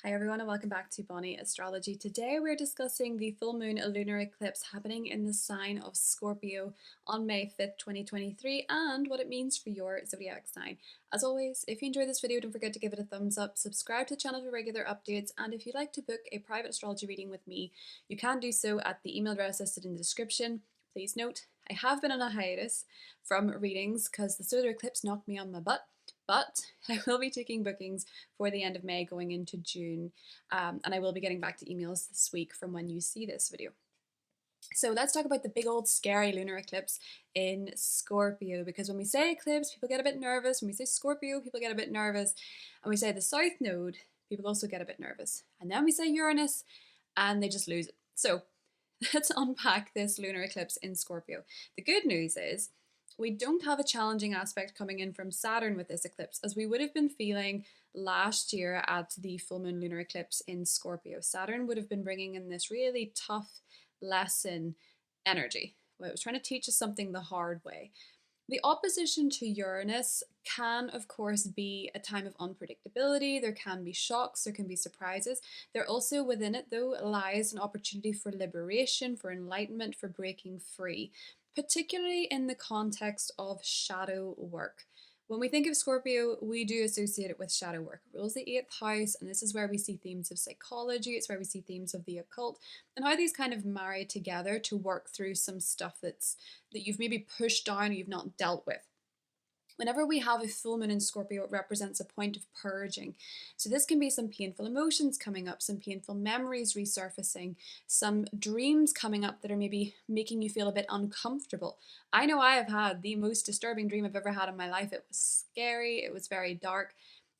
Hi everyone and welcome back to Bonnie Astrology. Today we're discussing the full moon lunar eclipse happening in the sign of Scorpio on May 5th, 2023 and what it means for your zodiac sign. As always, if you enjoyed this video, don't forget to give it a thumbs up, subscribe to the channel for regular updates, and if you'd like to book a private astrology reading with me, you can do so at the email address listed in the description. Please note, I have been on a hiatus from readings because the solar eclipse knocked me on my butt, but I will be taking bookings for the end of May going into June, and I will be getting back to emails this week from when you see this video. So let's talk about the big old scary lunar eclipse in Scorpio, because when we say eclipse, people get a bit nervous. When we say Scorpio, people get a bit nervous. And we say the South Node, people also get a bit nervous. And then we say Uranus, and they just lose it. So let's unpack this lunar eclipse in Scorpio. The good news is we don't have a challenging aspect coming in from Saturn with this eclipse, as we would have been feeling last year at the full moon lunar eclipse in Scorpio. Saturn would have been bringing in this really tough lesson energy, where it was trying to teach us something the hard way. The opposition to Uranus can, of course, be a time of unpredictability. There can be shocks, there can be surprises. There also within it, though, lies an opportunity for liberation, for enlightenment, for breaking free, particularly in the context of shadow work. When we think of Scorpio, we do associate it with shadow work. It rules the 8th house, and this is where we see themes of psychology, it's where we see themes of the occult, and how these kind of marry together to work through some stuff that you've maybe pushed down or you've not dealt with. Whenever we have a full moon in Scorpio, it represents a point of purging. So this can be some painful emotions coming up, some painful memories resurfacing, some dreams coming up that are maybe making you feel a bit uncomfortable. I know I have had the most disturbing dream I've ever had in my life. It was scary, it was very dark,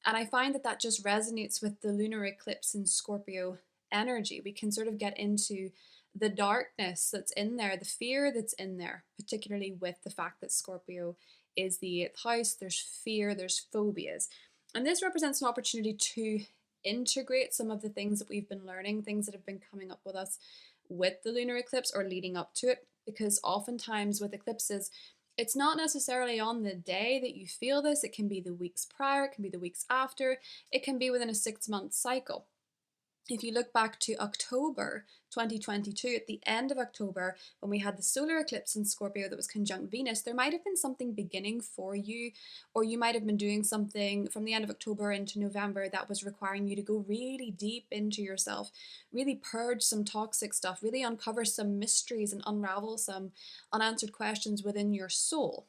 and I find that just resonates with the lunar eclipse in Scorpio energy. We can sort of get into the darkness that's in there, the fear that's in there, particularly with the fact that Scorpio is the 8th house. There's fear, there's phobias. And this represents an opportunity to integrate some of the things that we've been learning, things that have been coming up with us with the lunar eclipse or leading up to it. Because oftentimes with eclipses, it's not necessarily on the day that you feel this. It can be the weeks prior, it can be the weeks after, it can be within a 6-month cycle. If you look back to October 2022, at the end of October, when we had the solar eclipse in Scorpio that was conjunct Venus, there might have been something beginning for you, or you might have been doing something from the end of October into November that was requiring you to go really deep into yourself, really purge some toxic stuff, really uncover some mysteries and unravel some unanswered questions within your soul.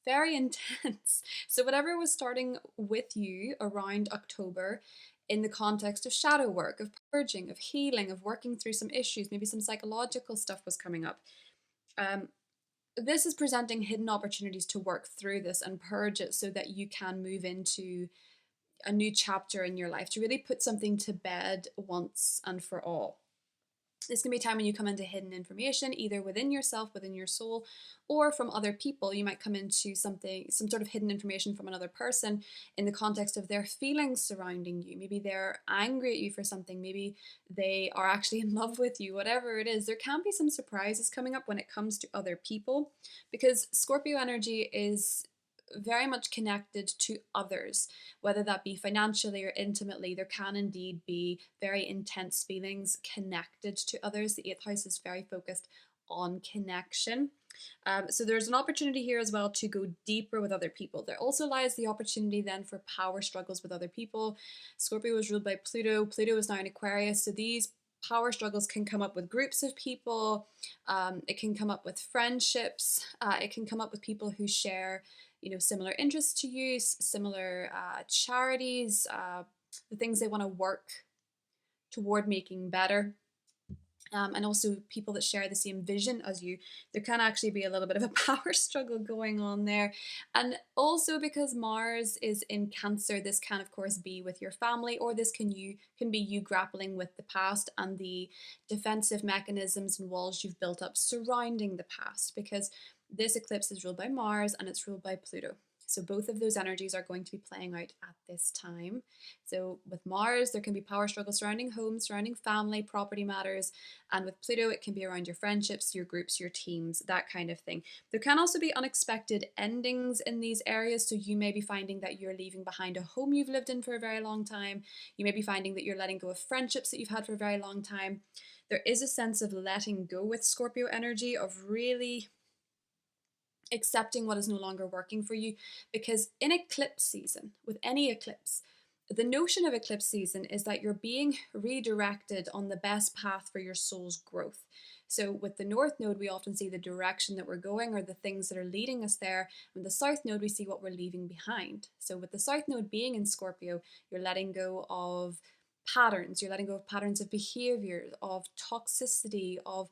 Very intense. So whatever was starting with you around October, in the context of shadow work, of purging, of healing, of working through some issues, maybe some psychological stuff was coming up. This is presenting hidden opportunities to work through this and purge it so that you can move into a new chapter in your life, to really put something to bed once and for all. This can be a time when you come into hidden information, either within yourself, within your soul, or from other people. You might come into some sort of hidden information from another person in the context of their feelings surrounding you. Maybe they're angry at you for something. Maybe they are actually in love with you, whatever it is. There can be some surprises coming up when it comes to other people, because Scorpio energy is very much connected to others, whether that be financially or intimately. There can indeed be very intense feelings connected to others. The 8th house is very focused on connection. So there's an opportunity here as well to go deeper with other people. There also lies the opportunity then for power struggles with other people. Scorpio is ruled by Pluto. Pluto is now in Aquarius, so these power struggles can come up with groups of people. It can come up with friendships. It can come up with people who share similar interests to you, similar charities, the things they want to work toward making better. And also people that share the same vision as you. There can actually be a little bit of a power struggle going on there. And also because Mars is in Cancer, this can of course be with your family, or this can be you grappling with the past and the defensive mechanisms and walls you've built up surrounding the past, because this eclipse is ruled by Mars and it's ruled by Pluto. So both of those energies are going to be playing out at this time. So with Mars, there can be power struggles surrounding home, surrounding family, property matters. And with Pluto, it can be around your friendships, your groups, your teams, that kind of thing. There can also be unexpected endings in these areas. So you may be finding that you're leaving behind a home you've lived in for a very long time. You may be finding that you're letting go of friendships that you've had for a very long time. There is a sense of letting go with Scorpio energy, of really accepting what is no longer working for you. Because in eclipse season, with any eclipse, the notion of eclipse season is that you're being redirected on the best path for your soul's growth. So with the North Node, we often see the direction that we're going or the things that are leading us there. With the South Node, we see what we're leaving behind. So with the South Node being in Scorpio, you're letting go of patterns, you're letting go of patterns of behavior, of toxicity, of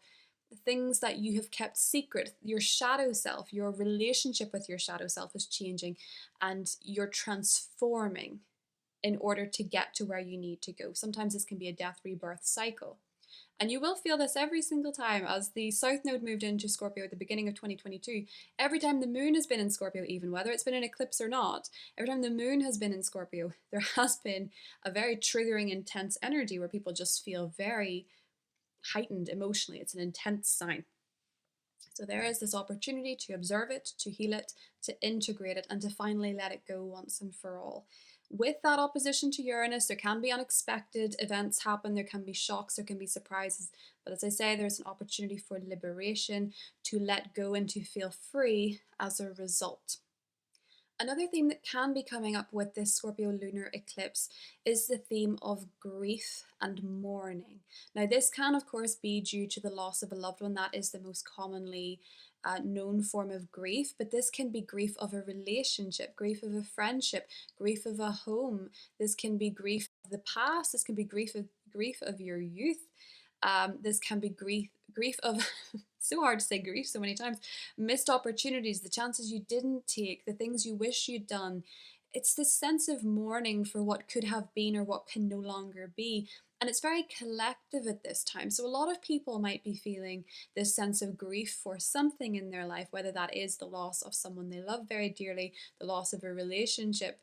things that you have kept secret. Your shadow self, your relationship with your shadow self is changing, and you're transforming in order to get to where you need to go. Sometimes this can be a death rebirth cycle. And you will feel this every single time. As the South Node moved into Scorpio at the beginning of 2022, every time the moon has been in Scorpio, even whether it's been an eclipse or not, every time the moon has been in Scorpio, there has been a very triggering, intense energy where people just feel very heightened emotionally. It's an intense sign. So there is this opportunity to observe it, to heal it, to integrate it, and to finally let it go once and for all. With that opposition to Uranus, there can be unexpected events happen, there can be shocks, there can be surprises. But as I say, there's an opportunity for liberation, to let go and to feel free as a result. Another theme that can be coming up with this Scorpio lunar eclipse is the theme of grief and mourning. Now, this can, of course, be due to the loss of a loved one. That is the most commonly known form of grief, but this can be grief of a relationship, grief of a friendship, grief of a home. This can be grief of the past. This can be grief of your youth. This can be grief of so hard to say grief so many times, missed opportunities, the chances you didn't take, the things you wish you'd done. It's this sense of mourning for what could have been or what can no longer be. And it's very collective at this time. So a lot of people might be feeling this sense of grief for something in their life, whether that is the loss of someone they love very dearly, the loss of a relationship,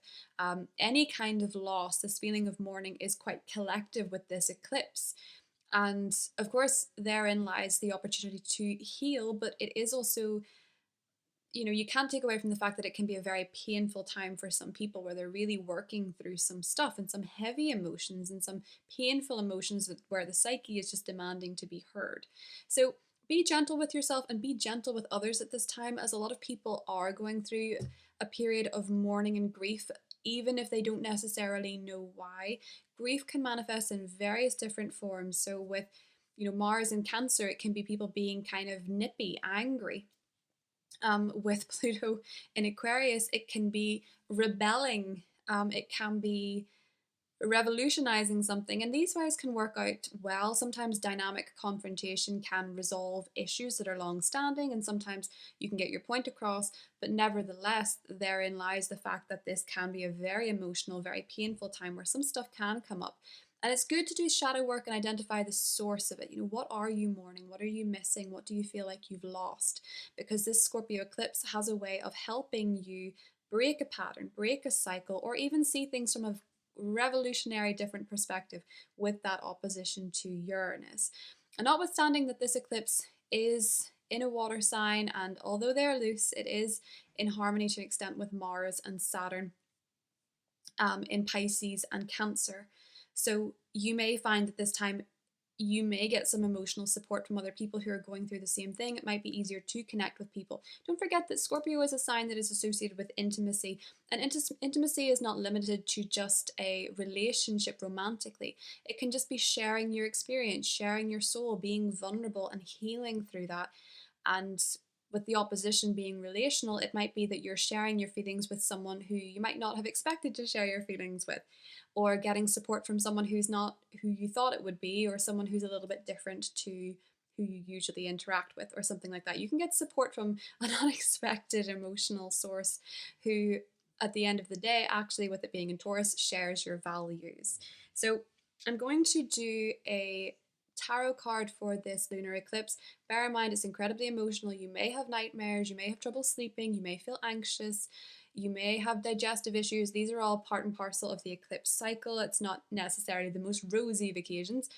any kind of loss. This feeling of mourning is quite collective with this eclipse. And of course, therein lies the opportunity to heal, but it is also, you can't take away from the fact that it can be a very painful time for some people where they're really working through some stuff and some heavy emotions and some painful emotions where the psyche is just demanding to be heard. So be gentle with yourself and be gentle with others at this time, as a lot of people are going through a period of mourning and grief, even if they don't necessarily know why. Grief can manifest in various different forms. So with Mars in Cancer, it can be people being kind of nippy, angry. With Pluto in Aquarius, it can be rebelling. It can be revolutionizing something, and these ways can work out well. Sometimes dynamic confrontation can resolve issues that are long standing, and sometimes you can get your point across, but nevertheless, therein lies the fact that this can be a very emotional, very painful time where some stuff can come up. And it's good to do shadow work and identify the source of it. What are you mourning? What are you missing? What do you feel like you've lost? Because this Scorpio eclipse has a way of helping you break a pattern, break a cycle, or even see things from a revolutionary different perspective with that opposition to Uranus. And notwithstanding that this eclipse is in a water sign, and although they are loose, it is in harmony to an extent with Mars and Saturn in Pisces and Cancer. So you may find that this time you may get some emotional support from other people who are going through the same thing. It might be easier to connect with people. Don't forget that Scorpio is a sign that is associated with intimacy, and intimacy is not limited to just a relationship romantically. It can just be sharing your experience, sharing your soul, being vulnerable and healing through that. And with the opposition being relational, it might be that you're sharing your feelings with someone who you might not have expected to share your feelings with, or getting support from someone who's not who you thought it would be, or someone who's a little bit different to who you usually interact with, or something like that. You can get support from an unexpected emotional source who, at the end of the day, actually, with it being in Taurus, shares your values. So I'm going to do a tarot card for this lunar eclipse. Bear in mind, it's incredibly emotional. You may have nightmares, you may have trouble sleeping, you may feel anxious, You may have digestive issues. These are all part and parcel of the eclipse cycle. It's not necessarily the most rosy of occasions,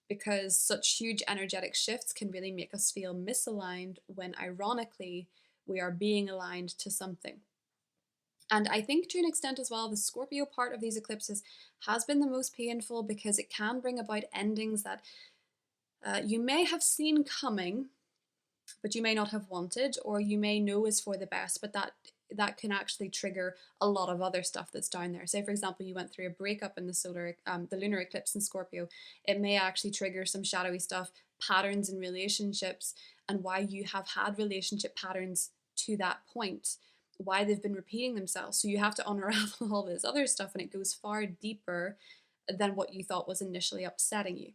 because such huge energetic shifts can really make us feel misaligned when ironically we are being aligned to something. And I think to an extent as well, the Scorpio part of these eclipses has been the most painful, because it can bring about endings that you may have seen coming, but you may not have wanted, or you may know is for the best, but that can actually trigger a lot of other stuff that's down there. Say, for example, you went through a breakup in the lunar eclipse in Scorpio. It may actually trigger some shadowy stuff, patterns in relationships, and why you have had relationship patterns to that point, why they've been repeating themselves. So you have to unravel all this other stuff, and it goes far deeper than what you thought was initially upsetting you,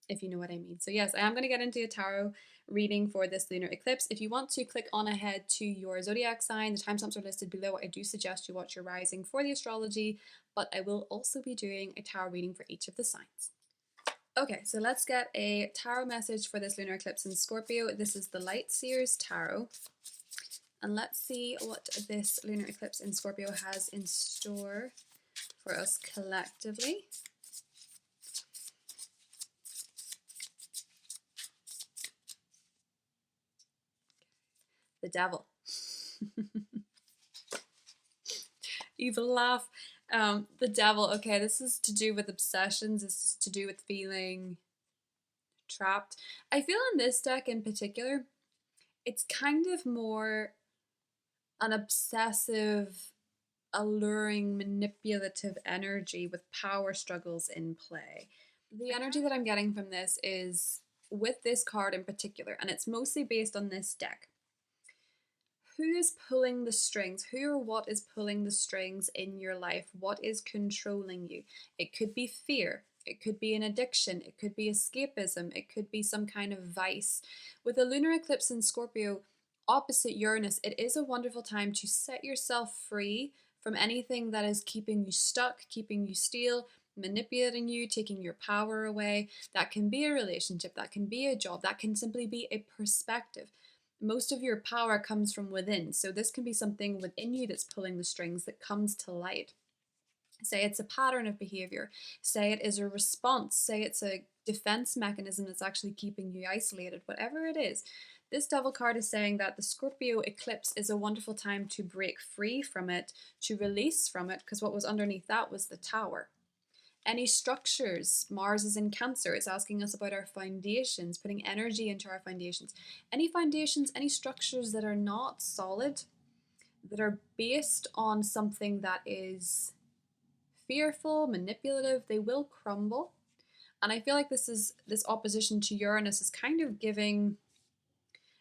if you know what I mean. So yes, I am going to get into a tarot reading for this lunar eclipse. If you want to click on ahead to your zodiac sign, the timestamps are listed below. I do suggest you watch your rising for the astrology, but I will also be doing a tarot reading for each of the signs. Okay, so let's get a tarot message for this lunar eclipse in Scorpio. This is the Light Seers Tarot. And let's see what this lunar eclipse in Scorpio has in store for us collectively. The Devil. Evil laugh. The Devil. Okay, this is to do with obsessions. This is to do with feeling trapped. I feel in this deck in particular, it's kind of more an obsessive, alluring, manipulative energy with power struggles in play. The energy that I'm getting from this is with this card in particular, and it's mostly based on this deck. Who is pulling the strings? Who or what is pulling the strings in your life? What is controlling you? It could be fear. It could be an addiction. It could be escapism. It could be some kind of vice. With a lunar eclipse in Scorpio opposite Uranus, it is a wonderful time to set yourself free from anything that is keeping you stuck, keeping you still, manipulating you, taking your power away. That can be a relationship. That can be a job. That can simply be a perspective. Most of your power comes from within. So this can be something within you that's pulling the strings that comes to light. Say it's a pattern of behavior. Say it is a response. Say it's a defense mechanism that's actually keeping you isolated. Whatever it is, this Devil card is saying that the Scorpio eclipse is a wonderful time to break free from it, to release from it, because what was underneath that was the Tower. Any structures, Mars is in Cancer, it's asking us about our foundations, putting energy into our foundations. Any foundations, any structures that are not solid, that are based on something that is fearful, manipulative, they will crumble. And I feel like this opposition to Uranus is kind of giving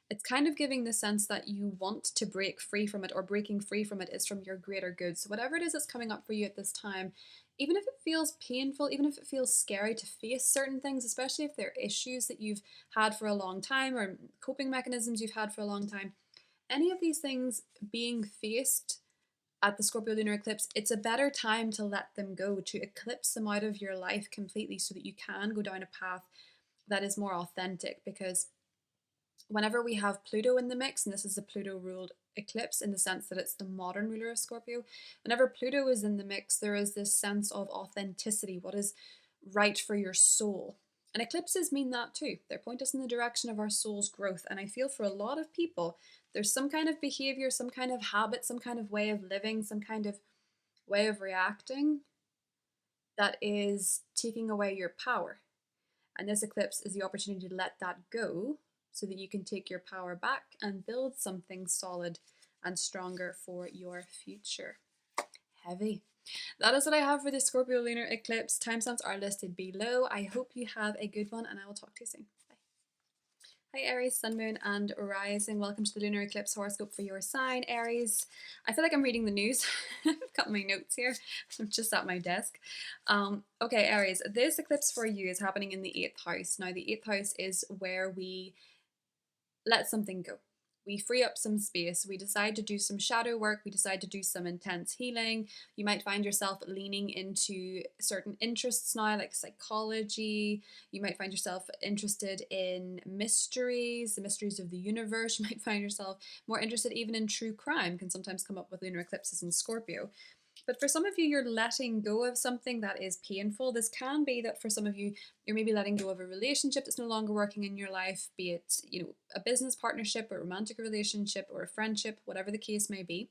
the sense that you want to break free from it, or breaking free from it is from your greater good. So whatever it is that's coming up for you at this time, even if it feels painful, even if it feels scary to face certain things, especially if they're issues that you've had for a long time or coping mechanisms you've had for a long time, any of these things being faced at the Scorpio lunar eclipse, it's a better time to let them go, to eclipse them out of your life completely, so that you can go down a path that is more authentic. Because whenever we have Pluto in the mix, and this is a Pluto ruled eclipse in the sense that it's the modern ruler of Scorpio, whenever Pluto is in the mix, there is this sense of authenticity, what is right for your soul. And eclipses mean that too. They point us in the direction of our soul's growth. And I feel for a lot of people, there's some kind of behavior, some kind of habit, some kind of way of living, some kind of way of reacting that is taking away your power. And this eclipse is the opportunity to let that go, so that you can take your power back and build something solid and stronger for your future. Heavy. That is what I have for the Scorpio lunar eclipse. Timestamps are listed below. I hope you have a good one, and I will talk to you soon. Bye. Hi Aries, Sun, Moon and Rising. Welcome to the lunar eclipse horoscope for your sign, Aries. I feel like I'm reading the news. I've got my notes here. I'm just at my desk. Okay, Aries, this eclipse for you is happening in the 8th house. Now, the 8th house is where we let something go. we free up some space, we decide to do some shadow work, we decide to do some intense healing. You might find yourself leaning into certain interests now, like psychology. You might find yourself interested in mysteries, the mysteries of the universe. You might find yourself more interested even in true crime, can sometimes come up with lunar eclipses in Scorpio. But for some of you, you're letting go of something that is painful. This can be that for some of you, you're maybe letting go of a relationship that's no longer working in your life, be it, a business partnership, a romantic relationship, or a friendship, whatever the case may be.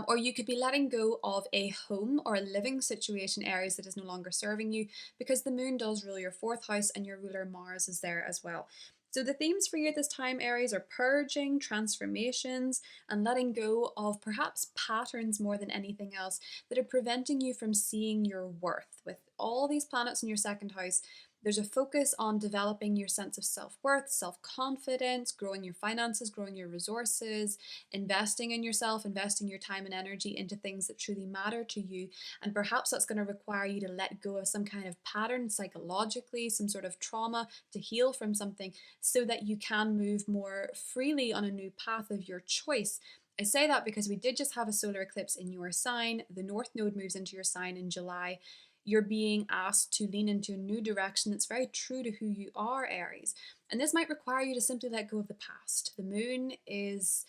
Or you could be letting go of a home or a living situation, Aries, that is no longer serving you, because the moon does rule your fourth house and your ruler Mars is there as well. So the themes for you at this time, Aries, are purging, transformations, and letting go of perhaps patterns more than anything else that are preventing you from seeing your worth. With all these planets in your second house, there's a focus on developing your sense of self-worth, self-confidence, growing your finances, growing your resources, investing in yourself, investing your time and energy into things that truly matter to you. And perhaps that's going to require you to let go of some kind of pattern psychologically, some sort of trauma, to heal from something so that you can move more freely on a new path of your choice. I say that because we did just have a solar eclipse in your sign. The North Node moves into your sign in July. You're being asked to lean into a new direction that's very true to who you are, Aries. And this might require you to simply let go of the past. The moon is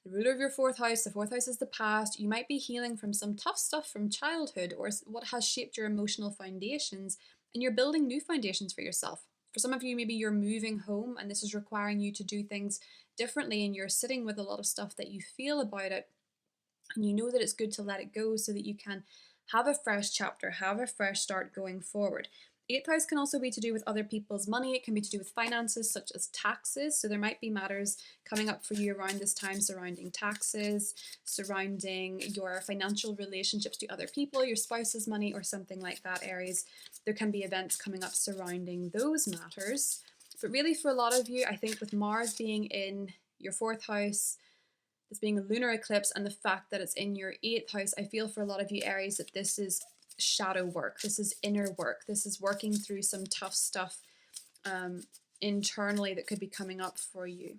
the ruler of your fourth house. The fourth house is the past. You might be healing from some tough stuff from childhood or what has shaped your emotional foundations, and you're building new foundations for yourself. For some of you, maybe you're moving home and this is requiring you to do things differently, and you're sitting with a lot of stuff that you feel about it, and you know that it's good to let it go so that you can have a fresh chapter, have a fresh start going forward. Eighth house can also be to do with other people's money. It can be to do with finances, such as taxes. So there might be matters coming up for you around this time surrounding taxes, surrounding your financial relationships to other people, your spouse's money, or something like that, Aries. There can be events coming up surrounding those matters. But really, for a lot of you, I think with Mars being in your fourth house, this being a lunar eclipse, and the fact that it's in your eighth house, I feel for a lot of you, Aries, that this is shadow work. This is inner work. This is working through some tough stuff internally that could be coming up for you.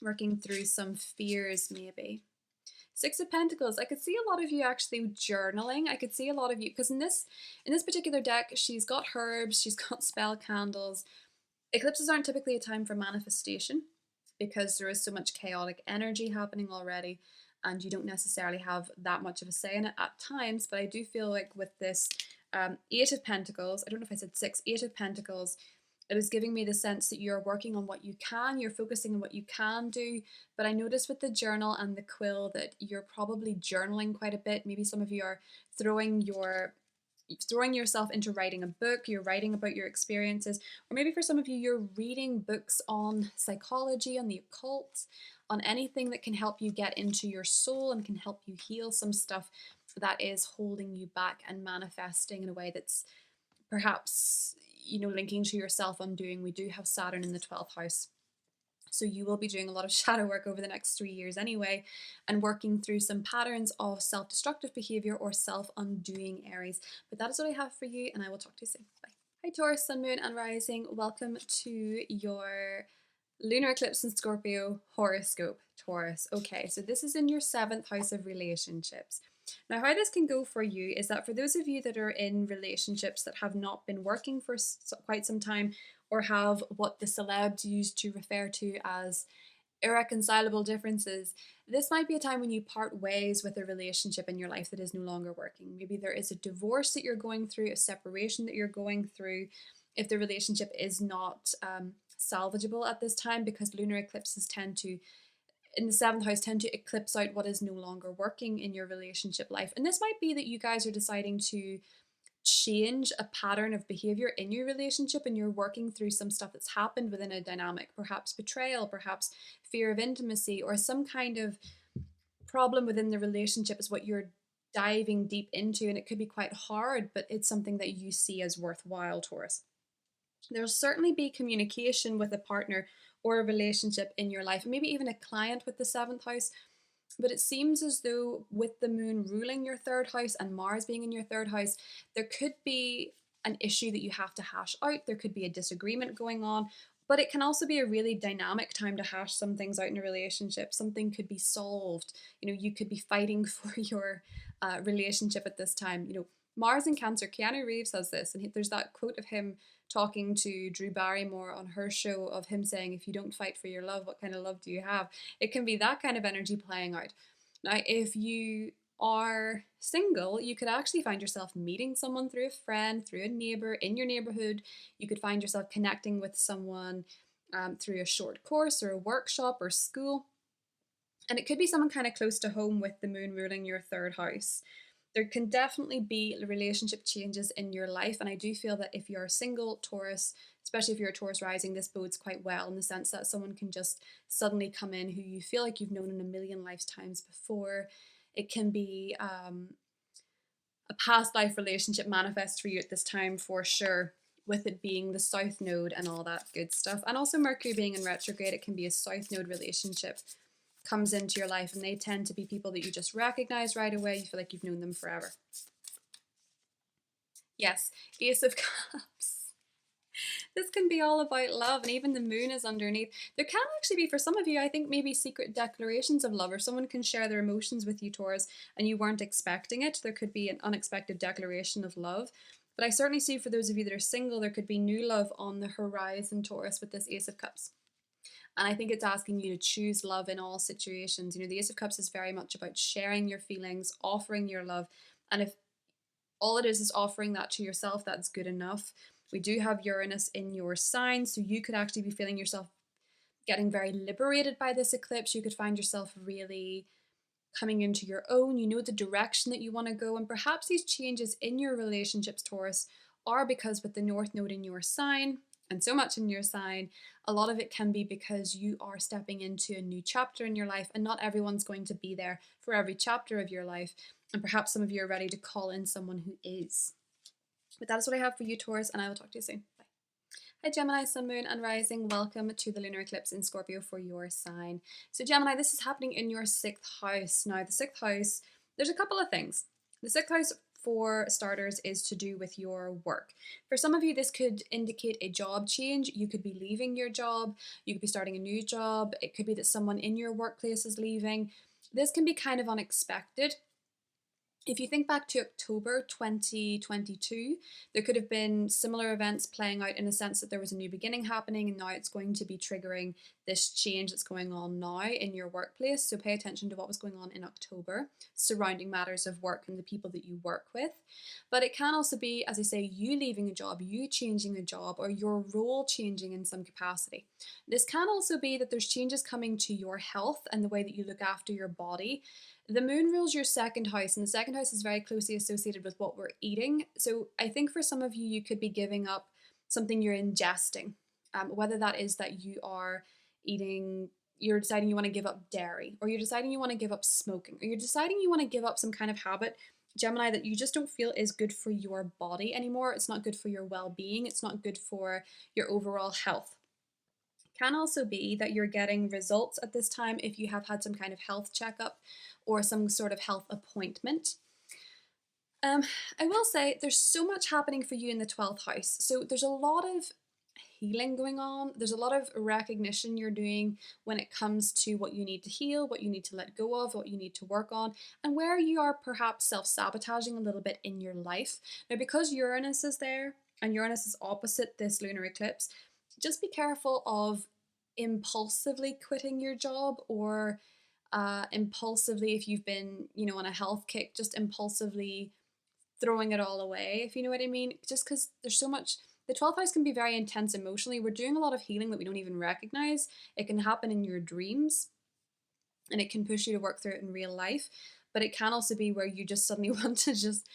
Working through some fears, maybe. Six of Pentacles. I could see a lot of you actually journaling. I could see a lot of you, because in this particular deck, she's got herbs, she's got spell candles. Eclipses aren't typically a time for manifestation, because there is so much chaotic energy happening already and you don't necessarily have that much of a say in it at times. But I do feel like with this Eight of Pentacles, I don't know if I said six, Eight of Pentacles, it is giving me the sense that you're working on what you can, you're focusing on what you can do. But I noticed with the journal and the quill that you're probably journaling quite a bit. Maybe some of you are throwing yourself into writing a book, you're writing about your experiences, or maybe for some of you, you're reading books on psychology, on the occult, on anything that can help you get into your soul and can help you heal some stuff that is holding you back and manifesting in a way that's perhaps, linking to your self-undoing. We do have Saturn in the 12th house. So you will be doing a lot of shadow work over the next 3 years anyway, and working through some patterns of self-destructive behavior or self-undoing, Aries. But that is what I have for you, and I will talk to you soon. Bye. Hi Taurus, Sun, Moon and Rising. Welcome to your lunar eclipse in Scorpio horoscope, Taurus. Okay, so this is in your 7th house of relationships. Now, how this can go for you is that for those of you that are in relationships that have not been working for quite some time, or have what the celebs use to refer to as irreconcilable differences, this might be a time when you part ways with a relationship in your life that is no longer working. Maybe there is a divorce that you're going through, a separation that you're going through, if the relationship is not salvageable at this time, because lunar eclipses in the 7th house tend to eclipse out what is no longer working in your relationship life. And this might be that you guys are deciding to change a pattern of behavior in your relationship, and you're working through some stuff that's happened within a dynamic, perhaps betrayal, perhaps fear of intimacy, or some kind of problem within the relationship is what you're diving deep into. And it could be quite hard, but it's something that you see as worthwhile, Taurus. There'll certainly be communication with a partner or a relationship in your life, and maybe even a client with the 7th house. But it seems as though with the moon ruling your 3rd house and Mars being in your 3rd house, there could be an issue that you have to hash out. There could be a disagreement going on. But it can also be a really dynamic time to hash some things out in a relationship. Something could be solved. You could be fighting for your relationship at this time. Mars in Cancer, Keanu Reeves has this, and there's that quote of him talking to Drew Barrymore on her show of him saying, "If you don't fight for your love, what kind of love do you have?" It can be that kind of energy playing out. Now, if you are single, you could actually find yourself meeting someone through a friend, through a neighbor in your neighborhood. You could find yourself connecting with someone through a short course or a workshop or school. And it could be someone kind of close to home with the moon ruling your third house. There can definitely be relationship changes in your life. And I do feel that if you're a single Taurus, especially if you're a Taurus rising, this bodes quite well in the sense that someone can just suddenly come in who you feel like you've known in a million lifetimes before. It can be a past life relationship manifest for you at this time for sure, with it being the South Node and all that good stuff. And also Mercury being in retrograde, it can be a South Node relationship comes into your life, and they tend to be people that you just recognize right away. You feel like you've known them forever. Yes, Ace of Cups. This can be all about love, and even the moon is underneath. There can actually be, for some of you, I think maybe secret declarations of love, or someone can share their emotions with you, Taurus, and you weren't expecting it. There could be an unexpected declaration of love. But I certainly see for those of you that are single, there could be new love on the horizon, Taurus, with this Ace of Cups. And I think it's asking you to choose love in all situations. The Ace of Cups is very much about sharing your feelings, offering your love. And if all it is offering that to yourself, that's good enough. We do have Uranus in your sign, so you could actually be feeling yourself getting very liberated by this eclipse. You could find yourself really coming into your own. You know the direction that you want to go. And perhaps these changes in your relationships, Taurus, are because with the North Node in your sign, and so much in your sign, a lot of it can be because you are stepping into a new chapter in your life, and not everyone's going to be there for every chapter of your life. And perhaps some of you are ready to call in someone who is. But that is what I have for you, Taurus, and I will talk to you soon. Bye. Hi Gemini, Sun, Moon and Rising. Welcome to the lunar eclipse in Scorpio for your sign. So Gemini, this is happening in your 6th house. Now the 6th house, there's a couple of things. The 6th house, for starters, is to do with your work. For some of you, this could indicate a job change. You could be leaving your job. You could be starting a new job. It could be that someone in your workplace is leaving. This can be kind of unexpected. If you think back to October 2022, there could have been similar events playing out in a sense that there was a new beginning happening, and now it's going to be triggering this change that's going on now in your workplace. So pay attention to what was going on in October surrounding matters of work and the people that you work with. But it can also be, as I say, you leaving a job, you changing a job, or your role changing in some capacity. This can also be that there's changes coming to your health and the way that you look after your body. The moon rules your 2nd house, and the 2nd house is very closely associated with what we're eating. So I think for some of you, you could be giving up something you're ingesting, whether that is that you are eating, you're deciding you want to give up dairy, or you're deciding you want to give up smoking, or you're deciding you want to give up some kind of habit, Gemini, that you just don't feel is good for your body anymore. It's not good for your well-being. It's not good for your overall health. Can also be that you're getting results at this time if you have had some kind of health checkup or some sort of health appointment. I will say there's so much happening for you in the 12th house. So there's a lot of healing going on. There's a lot of recognition you're doing when it comes to what you need to heal, what you need to let go of, what you need to work on, and where you are perhaps self-sabotaging a little bit in your life. Now, because Uranus is there and Uranus is opposite this lunar eclipse, just be careful of impulsively quitting your job, or impulsively, if you've been, on a health kick, just impulsively throwing it all away, if you know what I mean. Just because there's so much, the 12th house can be very intense emotionally. We're doing a lot of healing that we don't even recognize. It can happen in your dreams, and it can push you to work through it in real life. But it can also be where you just suddenly want to just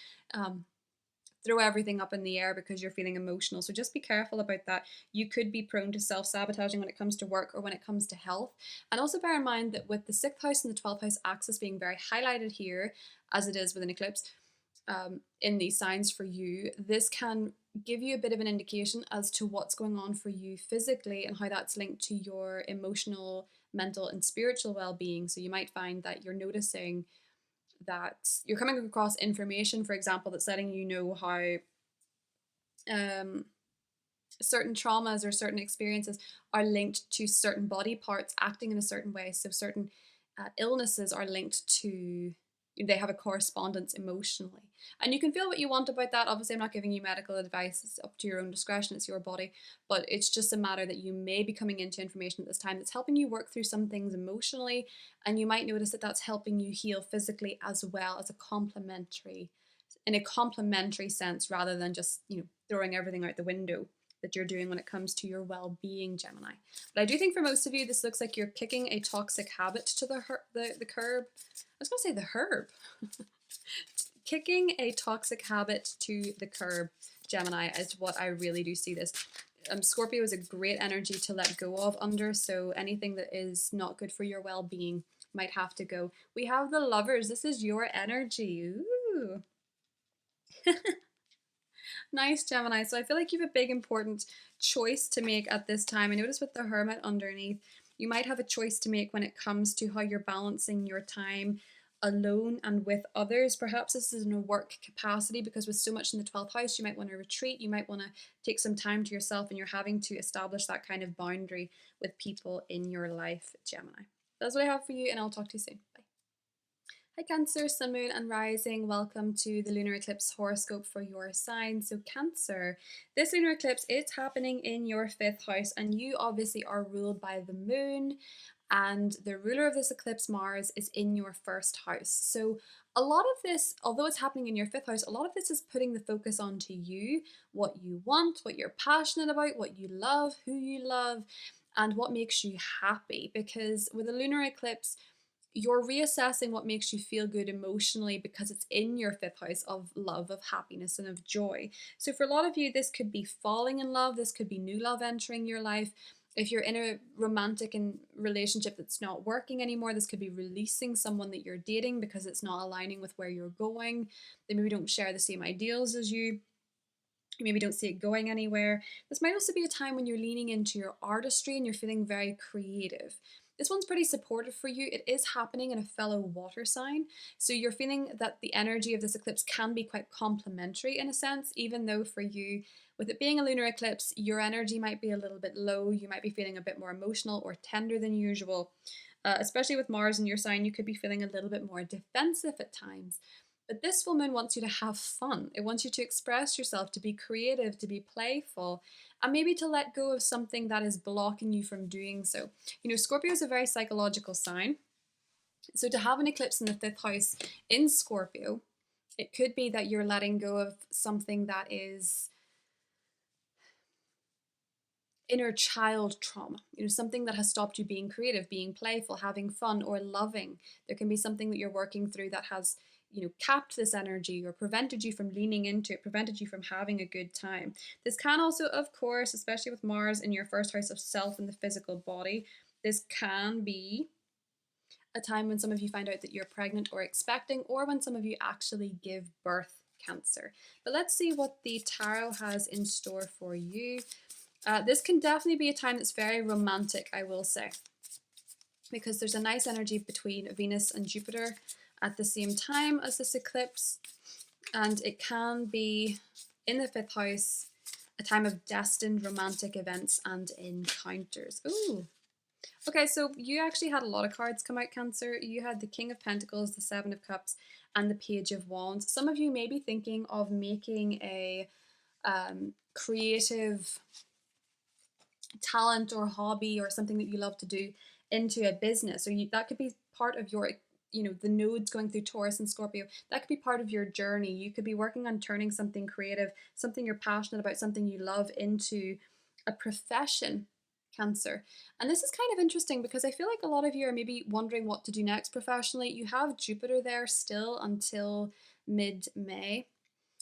throw everything up in the air because you're feeling emotional. So just be careful about that. You could be prone to self-sabotaging when it comes to work or when it comes to health. And also bear in mind that with the 6th house and the 12th house axis being very highlighted here, as it is with an eclipse, in these signs for you, this can give you a bit of an indication as to what's going on for you physically and how that's linked to your emotional, mental, and spiritual well-being. So you might find that you're noticing that you're coming across information, for example, that's letting you know how certain traumas or certain experiences are linked to certain body parts acting in a certain way. So certain illnesses are linked to, they have a correspondence emotionally. And you can feel what you want about that. Obviously, I'm not giving you medical advice. It's up to your own discretion. It's your body. But it's just a matter that you may be coming into information at this time that's helping you work through some things emotionally. And you might notice that that's helping you heal physically as well as in a complementary sense, rather than just, throwing everything out the window that you're doing when it comes to your well-being, Gemini. But I do think for most of you, this looks like you're kicking a toxic habit to the curb. I was going to say the herb. Kicking a toxic habit to the curb, Gemini, is what I really do see this. Scorpio is a great energy to let go of under, so anything that is not good for your well-being might have to go. We have the Lovers. This is your energy. Ooh. Nice, Gemini. So I feel like you have a big important choice to make at this time. I notice with the Hermit underneath, you might have a choice to make when it comes to how you're balancing your time alone and with others. Perhaps this is in a work capacity, because with so much in the 12th house, you might want to retreat. You might want to take some time to yourself, and you're having to establish that kind of boundary with people in your life, Gemini. That's what I have for you, and I'll talk to you soon. Bye. Hi Cancer, Sun, Moon and Rising. Welcome to the lunar eclipse horoscope for your sign. So Cancer, this lunar eclipse, it's happening in your 5th house, and you obviously are ruled by the moon, and the ruler of this eclipse, Mars, is in your 1st house. So a lot of this, although it's happening in your 5th house, a lot of this is putting the focus onto you, what you want, what you're passionate about, what you love, who you love, and what makes you happy. Because with a lunar eclipse, you're reassessing what makes you feel good emotionally, because it's in your 5th house of love, of happiness, and of joy. So for a lot of you, this could be falling in love. This could be new love entering your life. If you're in a romantic relationship that's not working anymore, this could be releasing someone that you're dating because it's not aligning with where you're going. They maybe don't share the same ideals as you. You maybe don't see it going anywhere. This might also be a time when you're leaning into your artistry and you're feeling very creative. This one's pretty supportive for you. It is happening in a fellow water sign. So you're feeling that the energy of this eclipse can be quite complementary in a sense, even though for you, with it being a lunar eclipse, your energy might be a little bit low. You might be feeling a bit more emotional or tender than usual. Especially with Mars in your sign, you could be feeling a little bit more defensive at times. But this full moon wants you to have fun. It wants you to express yourself, to be creative, to be playful, and maybe to let go of something that is blocking you from doing so. Scorpio is a very psychological sign. So to have an eclipse in the 5th house in Scorpio, it could be that you're letting go of something that is inner child trauma, something that has stopped you being creative, being playful, having fun, or loving. There can be something that you're working through that has capped this energy or prevented you from leaning into it, prevented you from having a good time. This can also, of course, especially with Mars in your 1st house of self and the physical body, this can be a time when some of you find out that you're pregnant or expecting, or when some of you actually give birth, Cancer. But let's see what the tarot has in store for you. This can definitely be a time that's very romantic, I will say, because there's a nice energy between Venus and Jupiter at the same time as this eclipse, and it can be in the 5th house, a time of destined romantic events and encounters. Ooh. Okay, so you actually had a lot of cards come out, Cancer. You had the King of Pentacles, the 7 of Cups, and the Page of Wands. Some of you may be thinking of making a creative talent or hobby or something that you love to do into a business, or that could be part of your the nodes going through Taurus and Scorpio. That could be part of your journey. You could be working on turning something creative, something you're passionate about, something you love, into a profession, Cancer. And this is kind of interesting because I feel like a lot of you are maybe wondering what to do next professionally. You have Jupiter there still until mid-May.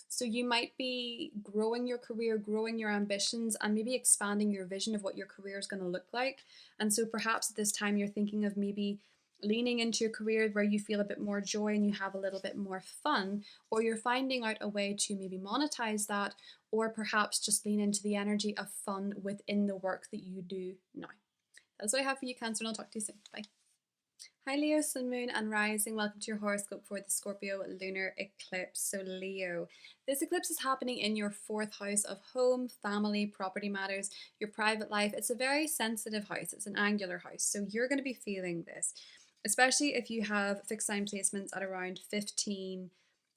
So you might be growing your career, growing your ambitions, and maybe expanding your vision of what your career is going to look like. And so perhaps at this time you're thinking of maybe leaning into a career where you feel a bit more joy and you have a little bit more fun, or you're finding out a way to maybe monetize that, or perhaps just lean into the energy of fun within the work that you do now. That's what I have for you, Cancer, and I'll talk to you soon. Bye. Hi Leo, Sun, Moon and Rising. Welcome to your horoscope for the Scorpio Lunar Eclipse. So Leo, this eclipse is happening in your fourth house of home, family, property matters, your private life. It's a very sensitive house. It's an angular house. So you're going to be feeling this, especially if you have fixed sign placements at around 15,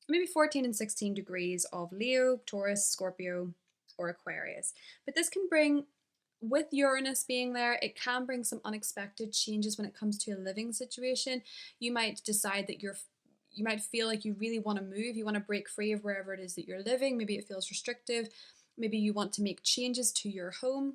maybe 14 and 16 degrees of Leo, Taurus, Scorpio, or Aquarius. But this can bring, with Uranus being there, it can bring some unexpected changes when it comes to a living situation. You might decide that you might feel like you really want to move, you want to break free of wherever it is that you're living. Maybe it feels restrictive. Maybe you want to make changes to your home.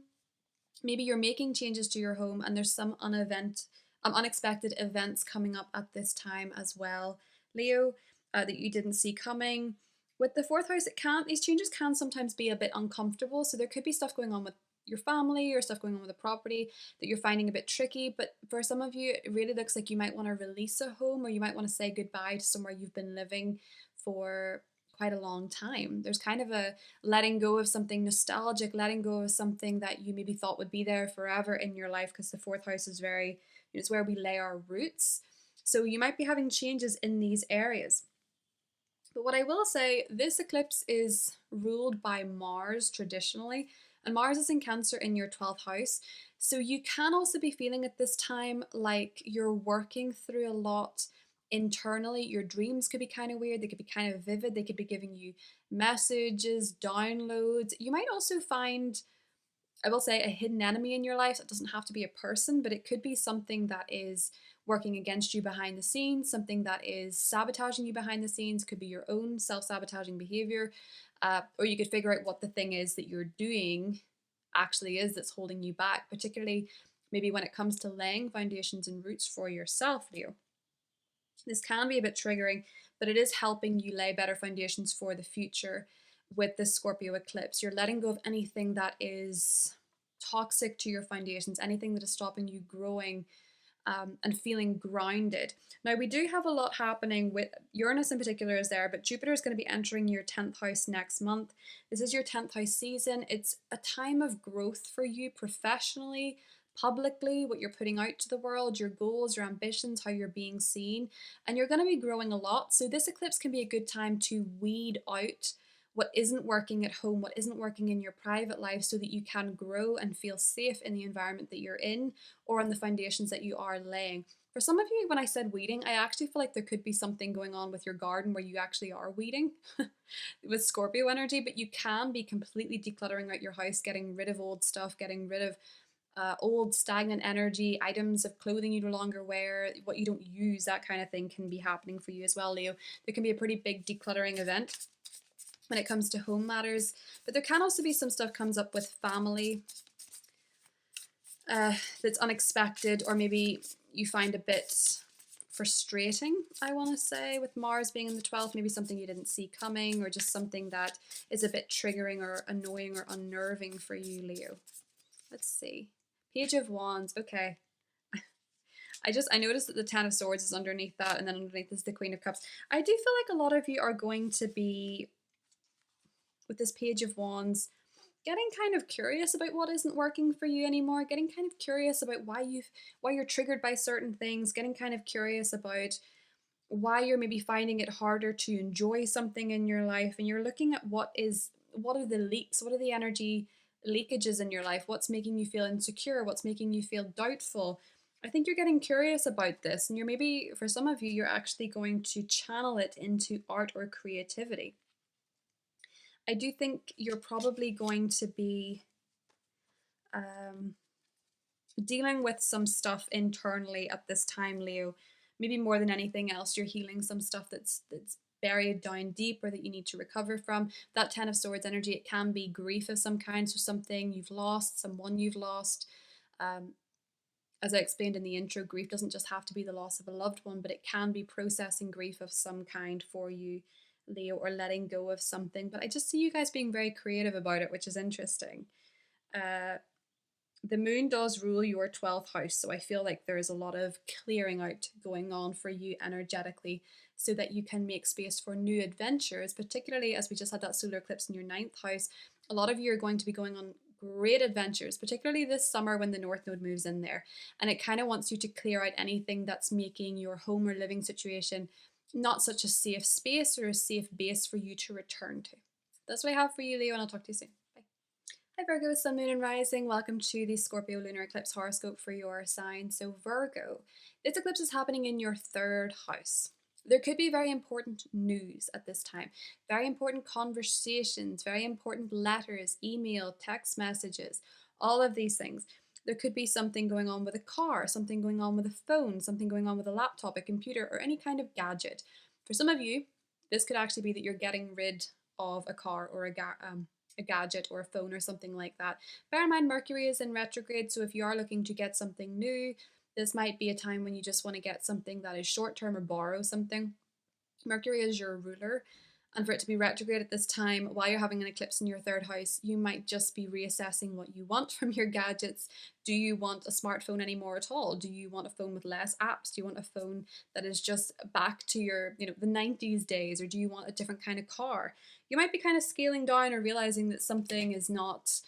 Maybe you're making changes to your home and there's some unexpected events coming up at this time as well, Leo, that you didn't see coming. With the fourth house, these changes can sometimes be a bit uncomfortable. So there could be stuff going on with your family or stuff going on with the property that you're finding a bit tricky. But for some of you, it really looks like you might want to release a home, or you might want to say goodbye to somewhere you've been living for quite a long time. There's kind of a letting go of something nostalgic, letting go of something that you maybe thought would be there forever in your life, because the fourth house is very, it's where we lay our roots. So you might be having changes in these areas. But what I will say, this eclipse is ruled by Mars traditionally, and Mars is in Cancer in your 12th house. So you can also be feeling at this time like you're working through a lot internally. Your dreams could be kind of weird, they could be kind of vivid, they could be giving you messages, downloads. You might also find, I will say, a hidden enemy in your life. It doesn't have to be a person, but it could be something that is working against you behind the scenes, something that is sabotaging you behind the scenes. Could be your own self-sabotaging behavior, or you could figure out what the thing is that you're doing actually is that's holding you back, particularly maybe when it comes to laying foundations and roots for yourself, Leo. This can be a bit triggering, but it is helping you lay better foundations for the future with this Scorpio eclipse. You're letting go of anything that is toxic to your foundations, anything that is stopping you growing and feeling grounded. Now, we do have a lot happening with Uranus in particular is there, but Jupiter is going to be entering your 10th house next month. This is your 10th house season. It's a time of growth for you professionally, publicly, what you're putting out to the world, your goals, your ambitions, how you're being seen, and you're going to be growing a lot. So this eclipse can be a good time to weed out what isn't working at home, what isn't working in your private life, so that you can grow and feel safe in the environment that you're in or on the foundations that you are laying. For some of you, when I said weeding, I actually feel like there could be something going on with your garden where you actually are weeding with Scorpio energy, but you can be completely decluttering out your house, getting rid of old stuff, getting rid of old stagnant energy, items of clothing you no longer wear, what you don't use, that kind of thing can be happening for you as well, Leo. There can be a pretty big decluttering event when it comes to home matters, but there can also be some stuff comes up with family that's unexpected, or maybe you find a bit frustrating, I want to say, with Mars being in the 12th, maybe something you didn't see coming, or just something that is a bit triggering or annoying or unnerving for you, Leo. Let's see. Page of Wands. Okay. I noticed that the Ten of Swords is underneath that, and then underneath is the Queen of Cups. I do feel like a lot of you are going to be, with this Page of Wands, getting kind of curious about what isn't working for you anymore, getting kind of curious about why you're triggered by certain things, getting kind of curious about why you're maybe finding it harder to enjoy something in your life, and you're looking at what are the leaks, what are the energy leakages in your life, what's making you feel insecure, what's making you feel doubtful. I think you're getting curious about this, and you're maybe, for some of you, you're actually going to channel it into art or creativity. I do think you're probably going to be dealing with some stuff internally at this time, Leo. Maybe more than anything else, you're healing some stuff that's buried down deep, or that you need to recover from. That Ten of Swords energy, it can be grief of some kind, so something you've lost, someone you've lost. As I explained in the intro, grief doesn't just have to be the loss of a loved one, but it can be processing grief of some kind for you, Leo, or letting go of something. But I just see you guys being very creative about it, which is interesting. The moon does rule your 12th house, so I feel like there is a lot of clearing out going on for you energetically, so that you can make space for new adventures, particularly as we just had that solar eclipse in your 9th house. A lot of you are going to be going on great adventures, particularly this summer when the North Node moves in there. And it kind of wants you to clear out anything that's making your home or living situation not such a safe space or a safe base for you to return to. That's what I have for you, Leo, and I'll talk to you soon. Bye. Hi Virgo, Sun, Moon and Rising. Welcome to the Scorpio Lunar Eclipse horoscope for your sign. So Virgo, this eclipse is happening in your third house. There could be very important news at this time, very important conversations, very important letters, email, text messages, all of these things. There could be something going on with a car, something going on with a phone, something going on with a laptop, a computer, or any kind of gadget. For some of you, this could actually be that you're getting rid of a car or a gadget or a phone or something like that. Bear in mind, Mercury is in retrograde, so if you are looking to get something new, this might be a time when you just want to get something that is short term or borrow something. Mercury is your ruler, and for it to be retrograde at this time, while you're having an eclipse in your third house, you might just be reassessing what you want from your gadgets. Do you want a smartphone anymore at all? Do you want a phone with less apps? Do you want a phone that is just back to your, the 90s days? Or do you want a different kind of car? You might be kind of scaling down or realizing that something is not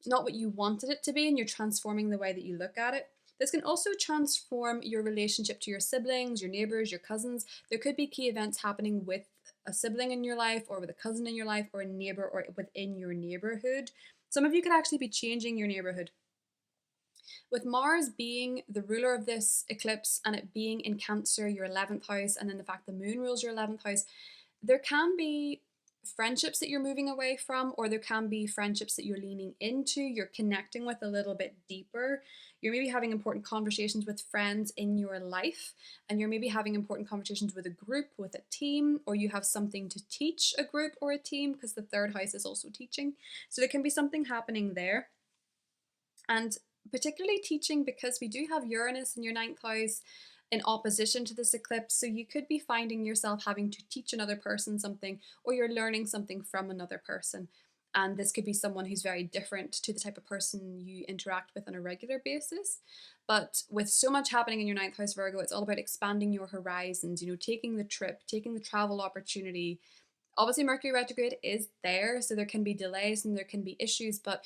what you wanted it to be, and you're transforming the way that you look at it. This can also transform your relationship to your siblings, your neighbors, your cousins. There could be key events happening with a sibling in your life, or with a cousin in your life, or a neighbor, or within your neighborhood. Some of you could actually be changing your neighborhood. With Mars being the ruler of this eclipse and it being in Cancer, your 11th house, and then the fact the moon rules your 11th house, there can be friendships that you're moving away from, or there can be friendships that you're leaning into, you're connecting with a little bit deeper. You're maybe having important conversations with friends in your life, and you're maybe having important conversations with a group, with a team, or you have something to teach a group or a team, because the third house is also teaching. So there can be something happening there. And particularly teaching, because we do have Uranus in your 9th house in opposition to this eclipse. So you could be finding yourself having to teach another person something, or you're learning something from another person. And this could be someone who's very different to the type of person you interact with on a regular basis. But with so much happening in your 9th house, Virgo, it's all about expanding your horizons, taking the trip, taking the travel opportunity. Obviously, Mercury retrograde is there, so there can be delays and there can be issues, but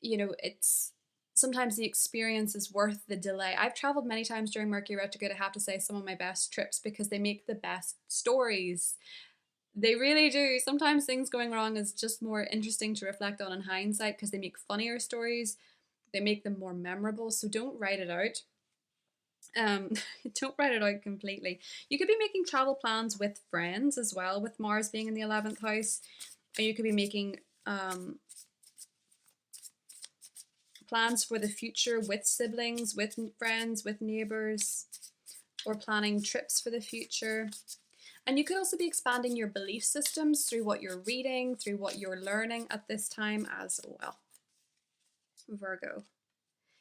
it's sometimes the experience is worth the delay. I've traveled many times during Mercury retrograde. I have to say, some of my best trips, because they make the best stories. They really do. Sometimes things going wrong is just more interesting to reflect on in hindsight, because they make funnier stories. They make them more memorable. So don't write it out. Don't write it out completely. You could be making travel plans with friends as well, with Mars being in the 11th house. Or you could be making plans for the future with siblings, with friends, with neighbors, or planning trips for the future. And you could also be expanding your belief systems through what you're reading, through what you're learning at this time as well. Virgo.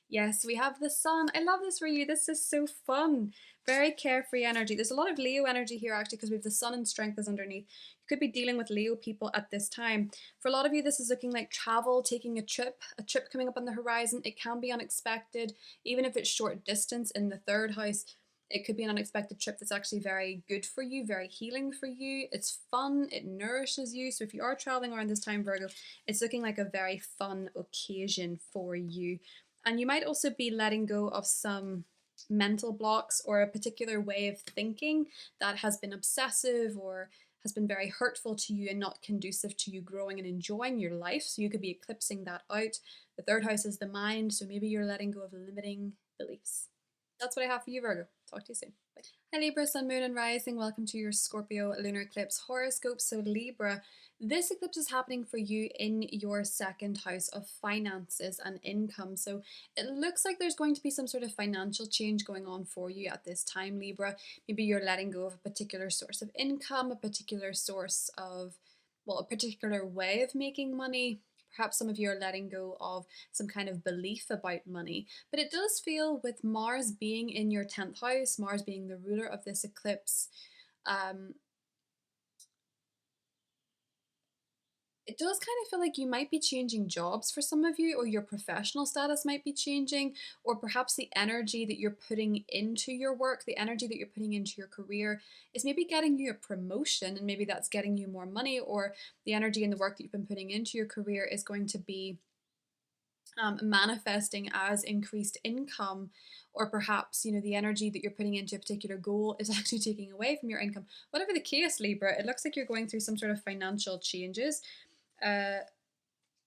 Yes, we have the sun. I love this for you. This is so fun. Very carefree energy. There's a lot of Leo energy here actually, because we have the sun and strength is underneath. You could be dealing with Leo people at this time. For a lot of you, this is looking like travel, taking a trip coming up on the horizon. It can be unexpected, even if it's short distance in the third house. It could be an unexpected trip that's actually very good for you, very healing for you. It's fun, it nourishes you. So if you are traveling around this time, Virgo, it's looking like a very fun occasion for you. And you might also be letting go of some mental blocks or a particular way of thinking that has been obsessive or has been very hurtful to you and not conducive to you growing and enjoying your life. So you could be eclipsing that out. The third house is the mind, so maybe you're letting go of limiting beliefs. That's what I have for you, Virgo. Talk to you soon. Bye. Hi Libra, Sun, Moon and Rising. Welcome to your Scorpio Lunar Eclipse horoscope. So Libra, this eclipse is happening for you in your 2nd house of finances and income. So it looks like there's going to be some sort of financial change going on for you at this time, Libra. Maybe you're letting go of a particular source of income, a particular source of, a particular way of making money. Perhaps some of you are letting go of some kind of belief about money. But it does feel, with Mars being in your 10th house, Mars being the ruler of this eclipse, It does kind of feel like you might be changing jobs for some of you, or your professional status might be changing, or perhaps the energy that you're putting into your work, the energy that you're putting into your career is maybe getting you a promotion, and maybe that's getting you more money, or the energy and the work that you've been putting into your career is going to be manifesting as increased income, or perhaps the energy that you're putting into a particular goal is actually taking away from your income. Whatever the case, Libra, it looks like you're going through some sort of financial changes. uh,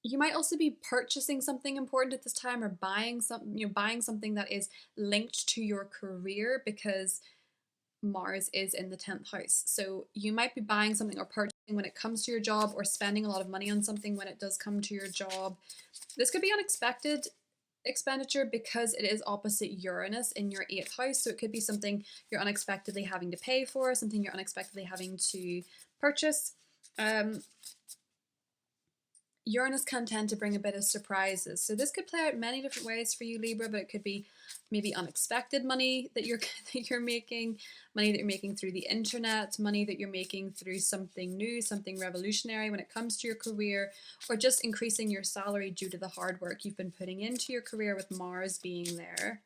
you might also be purchasing something important at this time, or buying something that is linked to your career, because Mars is in the 10th house. So you might be buying something or purchasing when it comes to your job, or spending a lot of money on something when it does come to your job. This could be unexpected expenditure because it is opposite Uranus in your 8th house. So it could be something you're unexpectedly having to pay for, something you're unexpectedly having to purchase. Uranus can tend to bring a bit of surprises. So this could play out many different ways for you, Libra, but it could be maybe unexpected money that you're that you're making, money that you're making through the internet, money that you're making through something new, something revolutionary when it comes to your career, or just increasing your salary due to the hard work you've been putting into your career with Mars being there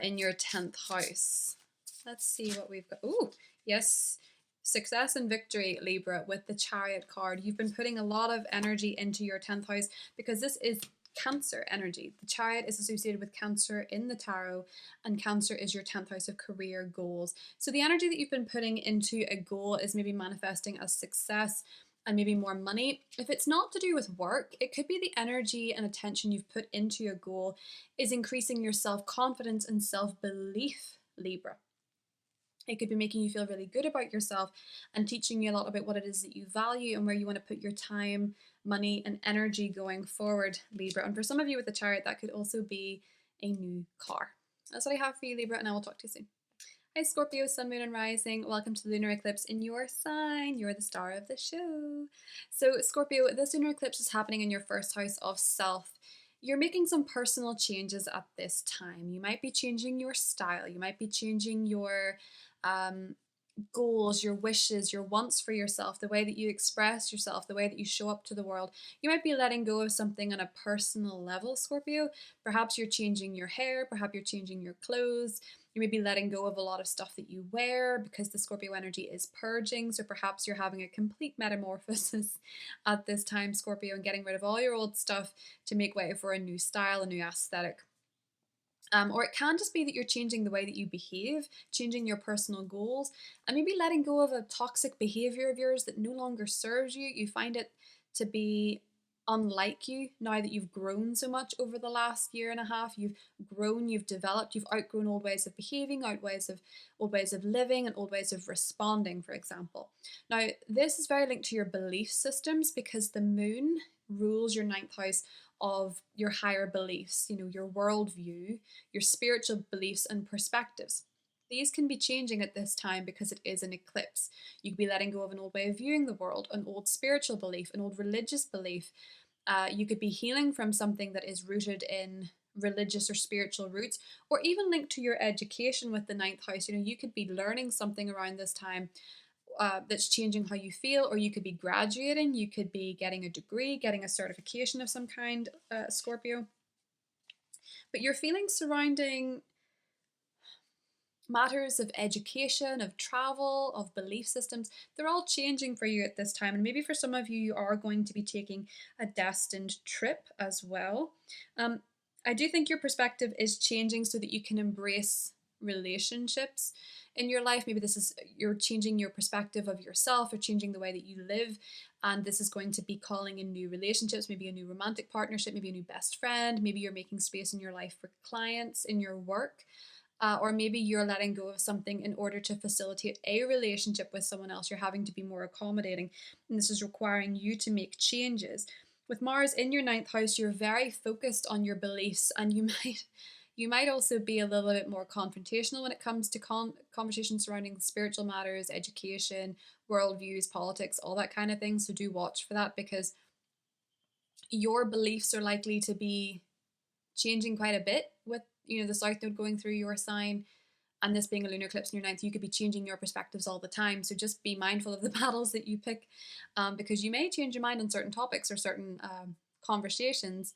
in your 10th house. Let's see what we've got. Oh, yes. Success and victory, Libra, with the Chariot card. You've been putting a lot of energy into your 10th house because this is Cancer energy. The Chariot is associated with Cancer in the tarot, and Cancer is your 10th house of career goals. So the energy that you've been putting into a goal is maybe manifesting as success and maybe more money. If it's not to do with work, it could be the energy and attention you've put into your goal is increasing your self-confidence and self-belief, Libra. It could be making you feel really good about yourself and teaching you a lot about what it is that you value and where you want to put your time, money, and energy going forward, Libra. And for some of you with the Chariot, that could also be a new car. That's what I have for you, Libra, and I will talk to you soon. Hi, Scorpio, Sun, Moon, and Rising. Welcome to the lunar eclipse in your sign. You're the star of the show. So, Scorpio, this lunar eclipse is happening in your first house of self. You're making some personal changes at this time. You might be changing your style. You might be changing your um, goals, your wishes, your wants for yourself, the way that you express yourself, the way that you show up to the world. You might be letting go of something on a personal level, Scorpio. Perhaps you're changing your hair, perhaps you're changing your clothes. You may be letting go of a lot of stuff that you wear because the Scorpio energy is purging. So perhaps you're having a complete metamorphosis at this time, Scorpio, and getting rid of all your old stuff to make way for a new style, a new aesthetic. Or it can just be that you're changing the way that you behave, changing your personal goals, and maybe letting go of a toxic behavior of yours that no longer serves you. You find it to be unlike you now that you've grown so much over the last year and a half. You've grown, you've developed, you've outgrown old ways of behaving, old ways of living, and old ways of responding, for example. Now, this is very linked to your belief systems because the moon rules your 9th house of your higher beliefs, your worldview, your spiritual beliefs and perspectives. These can be changing at this time because it is an eclipse. You could be letting go of an old way of viewing the world, an old spiritual belief, an old religious belief. You could be healing from something that is rooted in religious or spiritual roots, or even linked to your education with the 9th house. You could be learning something around this time that's changing how you feel, or you could be graduating, you could be getting a degree, getting a certification of some kind, Scorpio. But your feelings surrounding matters of education, of travel, of belief systems, they're all changing for you at this time. And maybe for some of you, you are going to be taking a destined trip as well. I do think your perspective is changing so that you can embrace relationships in your life. Maybe you're changing your perspective of yourself, or changing the way that you live, and this is going to be calling in new relationships, maybe a new romantic partnership, maybe a new best friend. Maybe you're making space in your life for clients in your work, or maybe you're letting go of something in order to facilitate a relationship with someone else. You're having to be more accommodating, and this is requiring you to make changes. With Mars in your 9th house, you're very focused on your beliefs, and you might also be a little bit more confrontational when it comes to conversations surrounding spiritual matters, education, worldviews, politics, all that kind of thing. So do watch for that, because your beliefs are likely to be changing quite a bit with the South Node going through your sign. and this being a lunar eclipse in your ninth, you could be changing your perspectives all the time. So just be mindful of the battles that you pick, because you may change your mind on certain topics or certain conversations.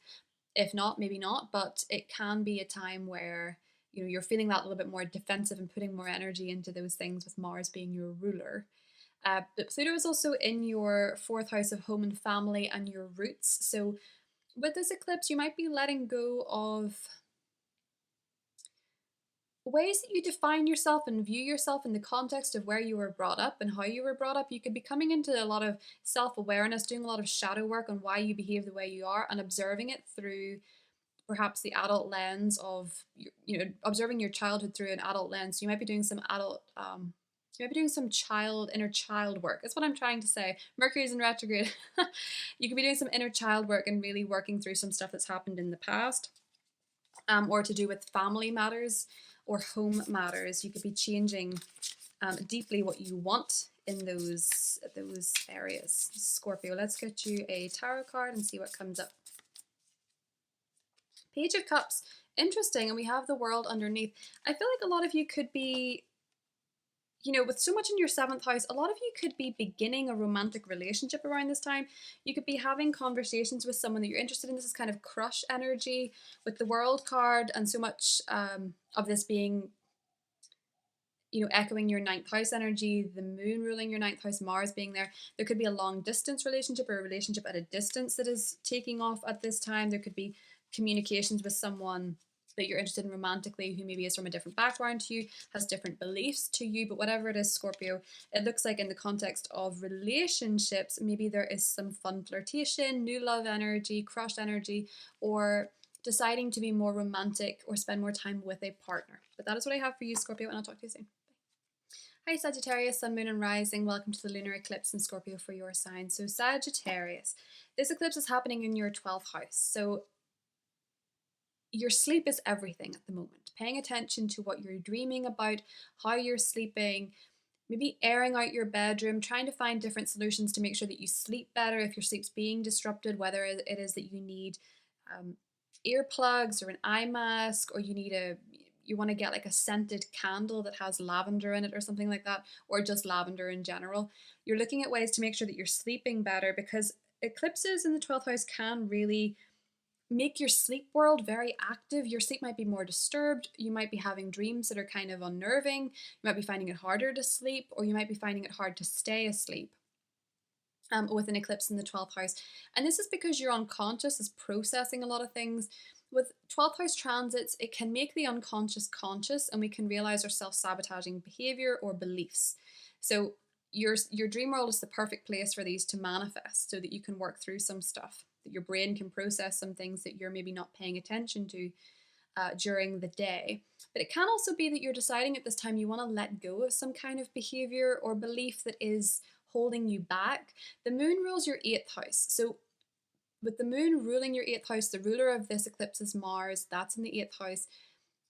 If not, maybe not, but it can be a time where you're feeling that little bit more defensive and putting more energy into those things, with Mars being your ruler. But Pluto is also in your fourth house of home and family and your roots. So with this eclipse, you might be letting go of ways that you define yourself and view yourself in the context of where you were brought up and how you were brought up. You could be coming into a lot of self-awareness, doing a lot of shadow work on why you behave the way you are, and observing it through perhaps the adult lens of, observing your childhood through an adult lens. So you might be doing some inner child work. That's what I'm trying to say. Mercury's in retrograde. You could be doing some inner child work and really working through some stuff that's happened in the past, or to do with family matters or home matters. You could be changing deeply what you want in those areas. Scorpio, let's get you a tarot card and see what comes up. Page of Cups, interesting, and we have the World underneath. I feel like a lot of you could be, with so much in your seventh house, a lot of you could be beginning a romantic relationship around this time. You could be having conversations with someone that you're interested in. This is kind of crush energy with the World card, and so much of this being, echoing your ninth house energy, the moon ruling your ninth house, Mars being there. There could be a long distance relationship or a relationship at a distance that is taking off at this time. There could be communications with someone that you're interested in romantically who maybe is from a different background to you, has different beliefs to you, but whatever it is, Scorpio, it looks like in the context of relationships, maybe there is some fun flirtation, new love energy, crush energy, or deciding to be more romantic or spend more time with a partner. But that is what I have for you, Scorpio, and I'll talk to you soon. Hi Sagittarius, Sun, Moon and Rising. Welcome to the lunar eclipse in Scorpio for your sign. So Sagittarius, this eclipse is happening in your 12th house. So your sleep is everything at the moment. Paying attention to what you're dreaming about, how you're sleeping, maybe airing out your bedroom, trying to find different solutions to make sure that you sleep better if your sleep's being disrupted, whether it is that you need earplugs or an eye mask, or you want to get like a scented candle that has lavender in it or something like that, or just lavender in general. You're looking at ways to make sure that you're sleeping better, because eclipses in the 12th house can really make your sleep world very active. Your sleep might be more disturbed. You might be having dreams that are kind of unnerving. You might be finding it harder to sleep, or you might be finding it hard to stay asleep with an eclipse in the 12th house. And this is because your unconscious is processing a lot of things. With 12th house transits, it can make the unconscious conscious, and we can realize our self-sabotaging behavior or beliefs. So your dream world is the perfect place for these to manifest, so that you can work through some stuff, that your brain can process some things that you're maybe not paying attention to during the day. But it can also be that you're deciding at this time you want to let go of some kind of behavior or belief that is holding you back. The moon rules your 8th house. So with the moon ruling your 8th house, the ruler of this eclipse is Mars. That's in the 8th house.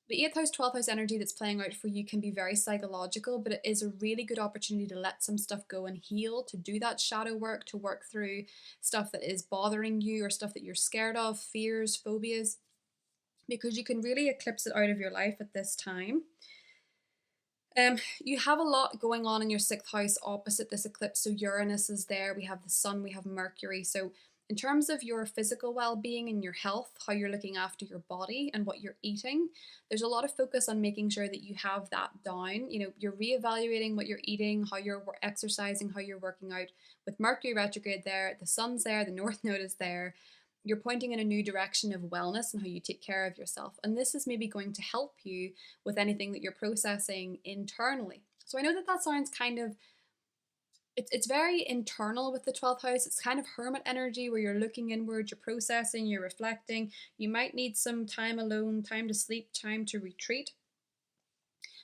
The 8th house, 12th house energy that's playing out for you can be very psychological, but it is a really good opportunity to let some stuff go and heal, to do that shadow work, to work through stuff that is bothering you or stuff that you're scared of, fears, phobias, because you can really eclipse it out of your life at this time. You have a lot going on in your 6th house opposite this eclipse. So Uranus is there, we have the sun, we have Mercury. So in terms of your physical well-being and your health, how you're looking after your body and what you're eating, there's a lot of focus on making sure that you have that down. You're reevaluating what you're eating, how you're exercising, how you're working out. With Mercury retrograde there, the sun's there, the North Node is there. You're pointing in a new direction of wellness and how you take care of yourself. And this is maybe going to help you with anything that you're processing internally. So I know that sounds kind of, it's very internal with the 12th house. It's kind of hermit energy where you're looking inward, you're processing, you're reflecting. You might need some time alone, time to sleep, time to retreat.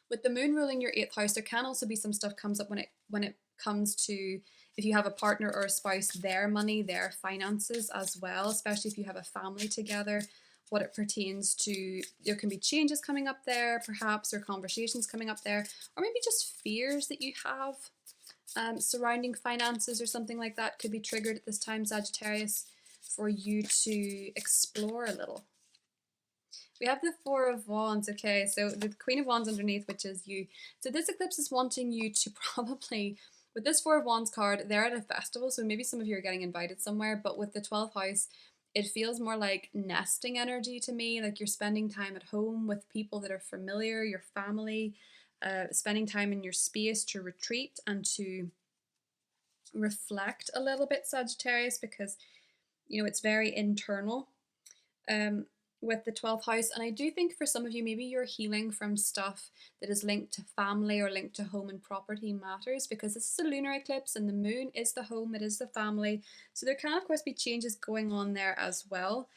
With the moon ruling your 8th house, there can also be some stuff comes up when it comes to, if you have a partner or a spouse, their money, their finances as well, especially if you have a family together, what it pertains to. There can be changes coming up there, perhaps, or conversations coming up there, or maybe just fears that you have surrounding finances or something like that could be triggered at this time, Sagittarius, for you to explore a little. We have the Four of Wands. Okay, so the Queen of Wands underneath, which is you. So this eclipse is wanting you to probably, with this Four of Wands card, they're at a festival, so maybe some of you are getting invited somewhere, but with the 12th house, it feels more like nesting energy to me, like you're spending time at home with people that are familiar, your family, spending time in your space to retreat and to reflect a little bit, Sagittarius, because you know it's very internal um, with the 12th house. And I do think for some of you, maybe you're healing from stuff that is linked to family or linked to home and property matters, because this is a lunar eclipse and the moon is the home, it is the family. So there can, of course, be changes going on there as well.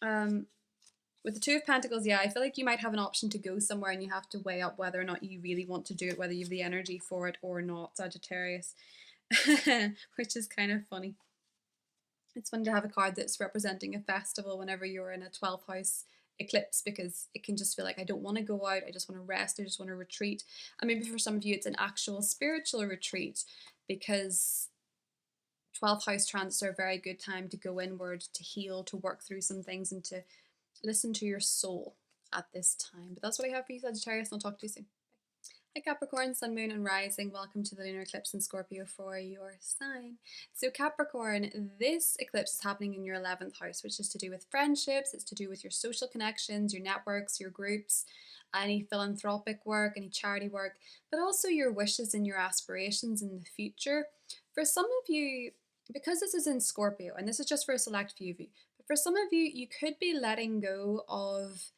With the Two of Pentacles, yeah, I feel like you might have an option to go somewhere and you have to weigh up whether or not you really want to do it, whether you have the energy for it or not, Sagittarius, which is kind of funny. It's fun to have a card that's representing a festival whenever you're in a 12th house eclipse, because it can just feel like I don't want to go out, I just want to rest, I just want to retreat. And maybe for some of you it's an actual spiritual retreat, because 12th house transits are a very good time to go inward, to heal, to work through some things, and to listen to your soul at this time. But that's what I have for you, Sagittarius, and I'll talk to you soon. Hi Capricorn, Sun, Moon and Rising. Welcome to the lunar eclipse in Scorpio for your sign. So Capricorn, this eclipse is happening in your 11th house, which is to do with friendships, it's to do with your social connections, your networks, your groups, any philanthropic work, any charity work, but also your wishes and your aspirations in the future. For some of you, because this is in Scorpio, and this is just for a select few of you, but for some of you, you could be letting go of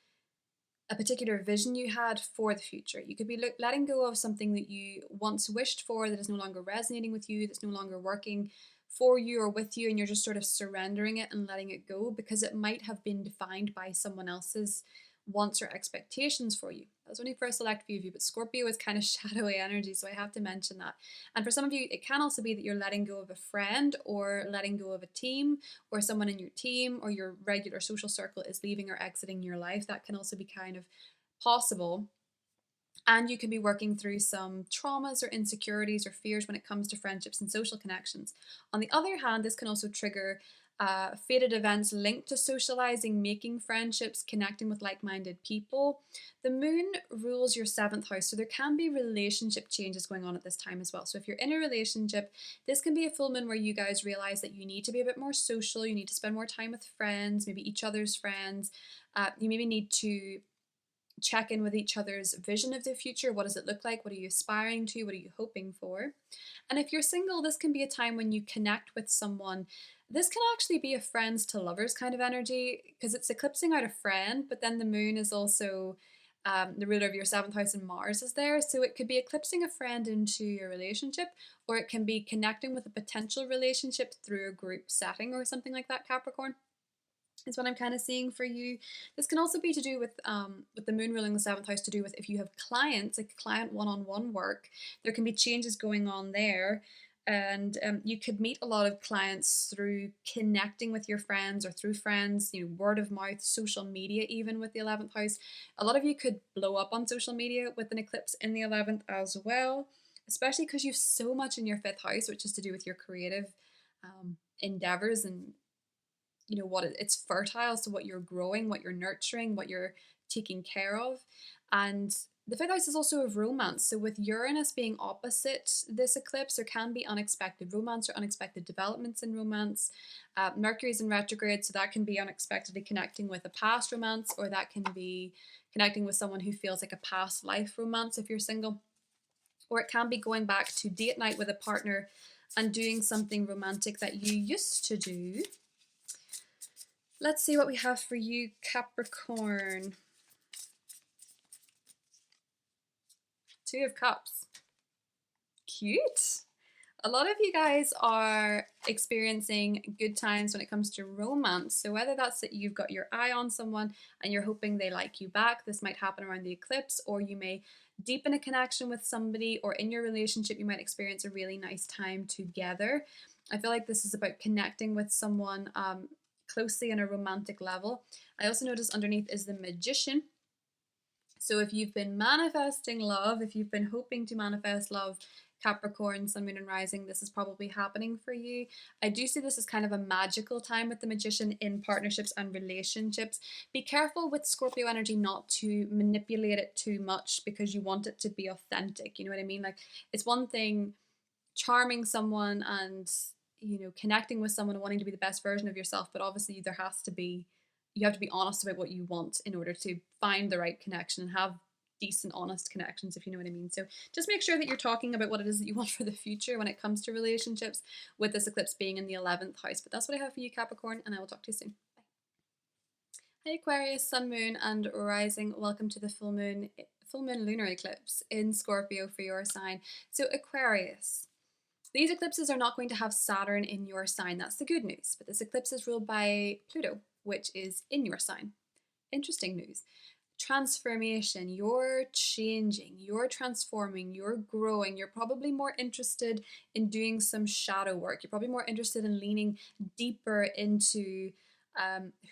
a particular vision you had for the future. You could be letting go of something that you once wished for that is no longer resonating with you, that's no longer working for you or with you, and you're just sort of surrendering it and letting it go because it might have been defined by someone else's wants or expectations for you. That's only for a select few of you, but Scorpio is kind of shadowy energy, so I have to mention that. And for some of you, it can also be that you're letting go of a friend or letting go of a team, or someone in your team or your regular social circle is leaving or exiting your life. That can also be kind of possible. And you can be working through some traumas or insecurities or fears when it comes to friendships and social connections. On the other hand, this can also trigger fated events linked to socializing, making friendships, connecting with like-minded people. The moon rules your 7th house, so there can be relationship changes going on at this time as well. So if you're in a relationship, this can be a full moon where you guys realize that you need to be a bit more social, you need to spend more time with friends, maybe each other's friends. You maybe need to check in with each other's vision of the future. What does it look like? What are you aspiring to? What are you hoping for? And if you're single, this can be a time when you connect with someone. This can actually be a friends to lovers kind of energy, because it's eclipsing out a friend, but then the moon is also the ruler of your 7th house and Mars is there. So it could be eclipsing a friend into your relationship, or it can be connecting with a potential relationship through a group setting or something like that, Capricorn. Is what I'm kind of seeing for you. This can also be to do with the moon ruling the 7th house, to do with if you have clients, like client one-on-one work, there can be changes going on there. And you could meet a lot of clients through connecting with your friends or through friends, you know, word of mouth, social media, even with the 11th house. A lot of you could blow up on social media with an eclipse in the 11th as well, especially because you have so much in your 5th house, which is to do with your creative endeavors and you know what it's fertile, so what you're growing, what you're nurturing, what you're taking care of. And the 5th house is also of romance, so with Uranus being opposite this eclipse, there can be unexpected romance or unexpected developments in romance. Mercury's in retrograde, so that can be unexpectedly connecting with a past romance, or that can be connecting with someone who feels like a past life romance if you're single, or it can be going back to date night with a partner and doing something romantic that you used to do. Let's see what we have for you, Capricorn. 2 of Cups. Cute. A lot of you guys are experiencing good times when it comes to romance. So whether that's that you've got your eye on someone and you're hoping they like you back, this might happen around the eclipse, or you may deepen a connection with somebody, or in your relationship you might experience a really nice time together. I feel like this is about connecting with someone closely on a romantic level. I also notice underneath is the Magician. So if you've been manifesting love, if you've been hoping to manifest love Capricorn, Sun, Moon, and Rising, this is probably happening for you. I do see this as kind of a magical time with the Magician in partnerships and relationships. Be careful with Scorpio energy not to manipulate it too much because you want it to be authentic. You know what I mean? Like, it's one thing charming someone and, you know, connecting with someone and wanting to be the best version of yourself, but obviously you have to be honest about what you want in order to find the right connection and have decent, honest connections, if you know what I mean. So just make sure that you're talking about what it is that you want for the future when it comes to relationships, with this eclipse being in the 11th house. But that's what I have for you, Capricorn, and I will talk to you soon. Bye. Hi Aquarius, Sun, Moon, and Rising. Welcome to the full moon lunar eclipse in Scorpio for your sign. So Aquarius, these eclipses are not going to have Saturn in your sign. That's the good news. But this eclipse is ruled by Pluto, which is in your sign. Interesting news. Transformation. You're changing, you're transforming, you're growing. You're probably more interested in doing some shadow work. You're probably more interested in leaning deeper into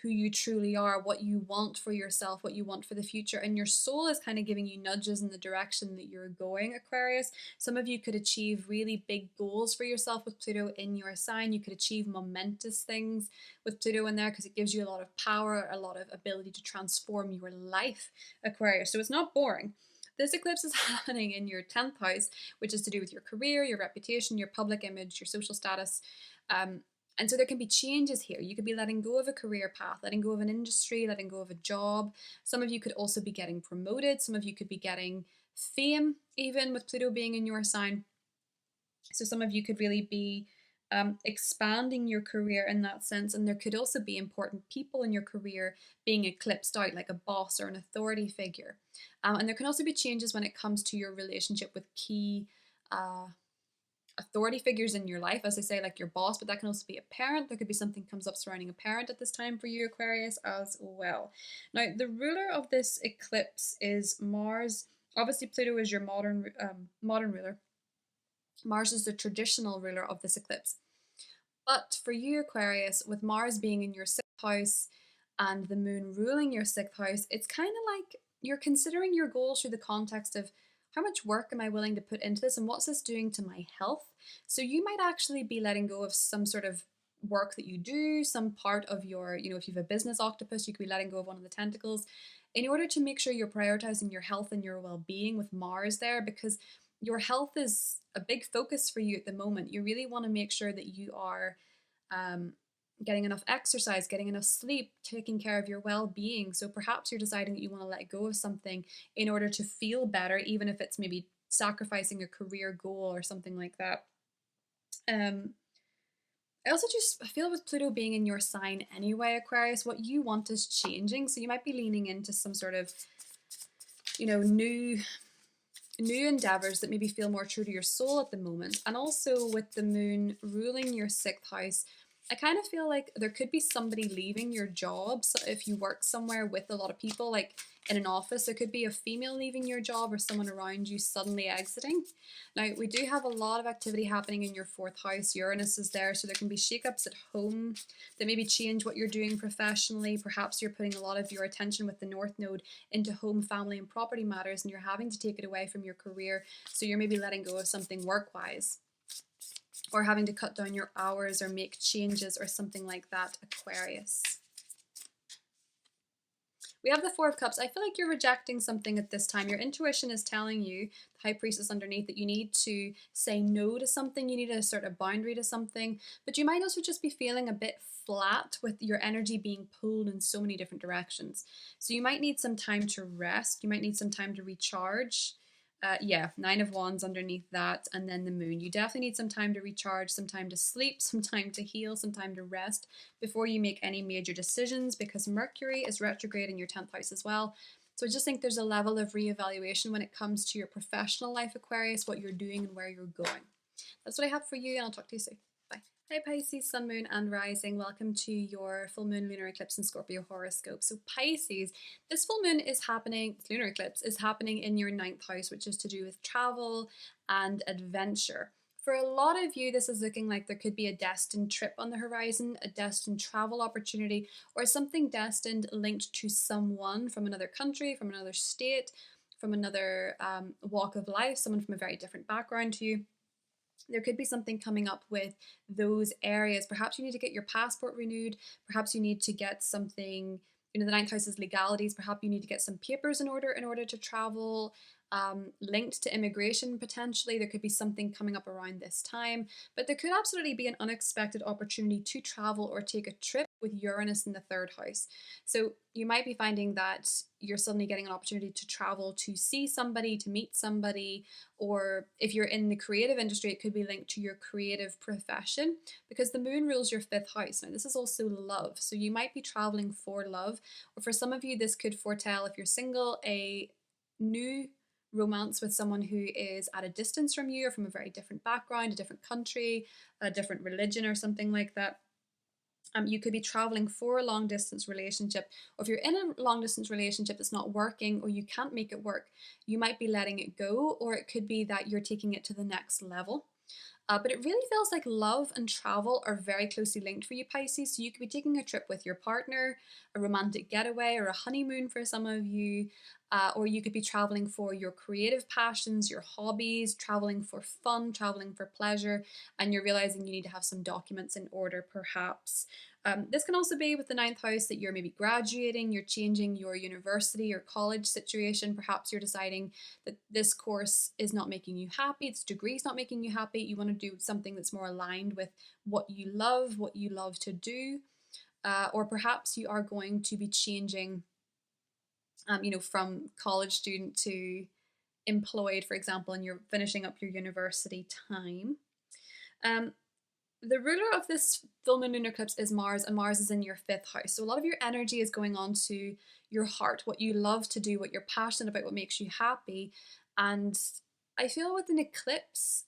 who you truly are, what you want for yourself, what you want for the future. And your soul is kind of giving you nudges in the direction that you're going, Aquarius. Some of you could achieve really big goals for yourself with Pluto in your sign. You could achieve momentous things with Pluto in there because it gives you a lot of power, a lot of ability to transform your life, Aquarius. So it's not boring. This eclipse is happening in your 10th house, which is to do with your career, your reputation, your public image, your social status. And so there can be changes here. You could be letting go of a career path, letting go of an industry, letting go of a job. Some of you could also be getting promoted. Some of you could be getting fame, even with Pluto being in your sign. So some of you could really be expanding your career in that sense. And there could also be important people in your career being eclipsed out, like a boss or an authority figure. And there can also be changes when it comes to your relationship with key authority figures in your life, as I say, like your boss, but that can also be a parent. There could be something comes up surrounding a parent at this time for you, Aquarius, as well. Now, the ruler of this eclipse is Mars. Obviously, Pluto is your modern ruler. Mars is the traditional ruler of this eclipse. But for you, Aquarius, with Mars being in your 6th house and the moon ruling your 6th house, it's kind of like you're considering your goals through the context of how much work am I willing to put into this and what's this doing to my health? So you might actually be letting go of some sort of work that you do, some part of your, you know, if you have a business octopus, you could be letting go of one of the tentacles in order to make sure you're prioritizing your health and your well-being with Mars there, because your health is a big focus for you at the moment. You really want to make sure that you are getting enough exercise, getting enough sleep, taking care of your well-being. So perhaps you're deciding that you want to let go of something in order to feel better, even if it's maybe sacrificing a career goal or something like that. I also just feel with Pluto being in your sign anyway, Aquarius, what you want is changing. So you might be leaning into some sort of, you know, new endeavors that maybe feel more true to your soul at the moment. And also with the moon ruling your 6th house, I kind of feel like there could be somebody leaving your job. So if you work somewhere with a lot of people, like in an office, there could be a female leaving your job or someone around you suddenly exiting. Now, we do have a lot of activity happening in your 4th house. Uranus is there, so there can be shakeups at home that maybe change what you're doing professionally. Perhaps you're putting a lot of your attention with the North Node into home, family, and property matters, and you're having to take it away from your career. So you're maybe letting go of something work-wise, or having to cut down your hours or make changes or something like that, Aquarius. We have the Four of Cups. I feel like you're rejecting something at this time. Your intuition is telling you, the High Priestess underneath, that you need to say no to something. You need to assert a boundary to something. But you might also just be feeling a bit flat with your energy being pulled in so many different directions. So you might need some time to rest. You might need some time to recharge. Yeah, 9 of Wands underneath that, and then the moon. You definitely need some time to recharge, some time to sleep, some time to heal, some time to rest before you make any major decisions, because Mercury is retrograde in your 10th house as well. So I just think there's a level of reevaluation when it comes to your professional life, Aquarius, what you're doing and where you're going. That's what I have for you, and I'll talk to you soon. Bye. Hi Pisces, Sun, Moon, and Rising. Welcome to your full moon lunar eclipse and Scorpio horoscope. So Pisces, this full moon is happening, this lunar eclipse is happening in your 9th house, which is to do with travel and adventure. For a lot of you, this is looking like there could be a destined trip on the horizon, a destined travel opportunity, or something destined linked to someone from another country, from another state, from another walk of life, someone from a very different background to you. There could be something coming up with those areas. Perhaps you need to get your passport renewed. Perhaps you need to get something, the ninth house is legalities. Perhaps you need to get some papers in order to travel, linked to immigration potentially. There could be something coming up around this time, but there could absolutely be an unexpected opportunity to travel or take a trip with Uranus in the third house. So you might be finding that you're suddenly getting an opportunity to travel to see somebody, to meet somebody, or if you're in the creative industry, it could be linked to your creative profession because the moon rules your fifth house. Now, this is also love. So you might be traveling for love, or for some of you, this could foretell, if you're single, a new romance with someone who is at a distance from you or from a very different background, a different country, a different religion, or something like that. You could be traveling for a long distance relationship, or if you're in a long distance relationship that's not working or you can't make it work, you might be letting it go, or it could be that you're taking it to the next level. But it really feels like love and travel are very closely linked for you, Pisces. So you could be taking a trip with your partner, a romantic getaway, or a honeymoon for some of you. Or you could be traveling for your creative passions, your hobbies, traveling for fun, traveling for pleasure, and you're realizing you need to have some documents in order, perhaps. This can also be with the ninth house that you're maybe graduating, you're changing your university or college situation. Perhaps you're deciding that this course is not making you happy, this degree is not making you happy. You want to do something that's more aligned with what you love to do. Or perhaps you are going to be changing, from college student to employed, for example, and you're finishing up your university time. Um, the ruler of this full moon lunar eclipse is Mars, and Mars is in your fifth house. So a lot of your energy is going on to your heart, what you love to do, what you're passionate about, what makes you happy. And I feel with an eclipse,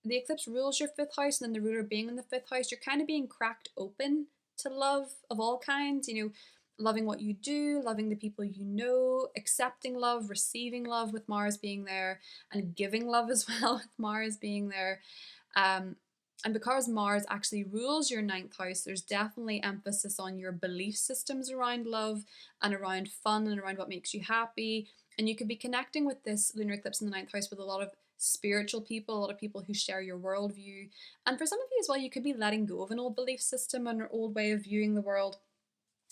the eclipse rules your fifth house, and then the ruler being in the fifth house, you're kind of being cracked open to love of all kinds, loving what you do, loving the people you know, accepting love, receiving love with Mars being there, and giving love as well with Mars being there. And because Mars actually rules your ninth house, there's definitely emphasis on your belief systems around love and around fun and around what makes you happy. And you could be connecting with this lunar eclipse in the ninth house with a lot of spiritual people, a lot of people who share your worldview. And for some of you as well, you could be letting go of an old belief system and an old way of viewing the world.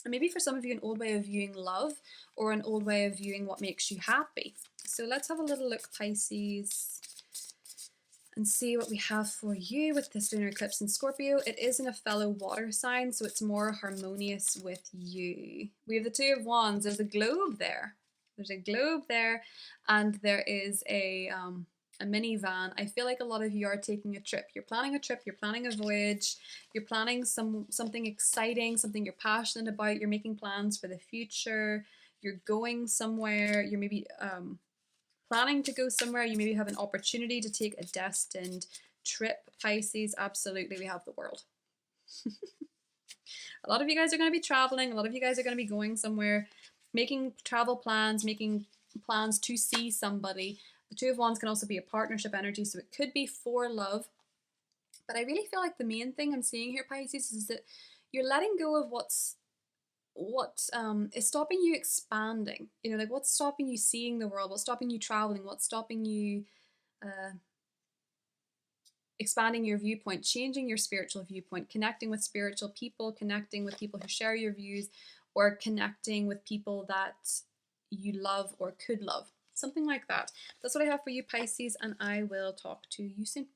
And maybe for some of you, an old way of viewing love or an old way of viewing what makes you happy. So let's have a little look, Pisces, and see what we have for you with this lunar eclipse in Scorpio. It is in a fellow water sign, so it's more harmonious with you. We have the Two of Wands. There's a globe there. There's a globe there, and there is a minivan. I feel like a lot of you are taking a trip. You're planning a trip, you're planning a voyage, you're planning something exciting, something you're passionate about, you're making plans for the future, you're going somewhere, you're maybe planning to go somewhere, you maybe have an opportunity to take a destined trip, Pisces. Absolutely, we have the world. A lot of you guys are going to be traveling, a lot of you guys are going to be going somewhere, making travel plans, making plans to see somebody. The Two of Wands can also be a partnership energy, so it could be for love. But I really feel like the main thing I'm seeing here, Pisces, is that you're letting go of what is stopping you expanding. Like what's stopping you seeing the world, what's stopping you traveling, what's stopping you expanding your viewpoint, changing your spiritual viewpoint, connecting with spiritual people, connecting with people who share your views, or connecting with people that you love or could love. Something like that. That's what I have for you, Pisces, and I will talk to you soon.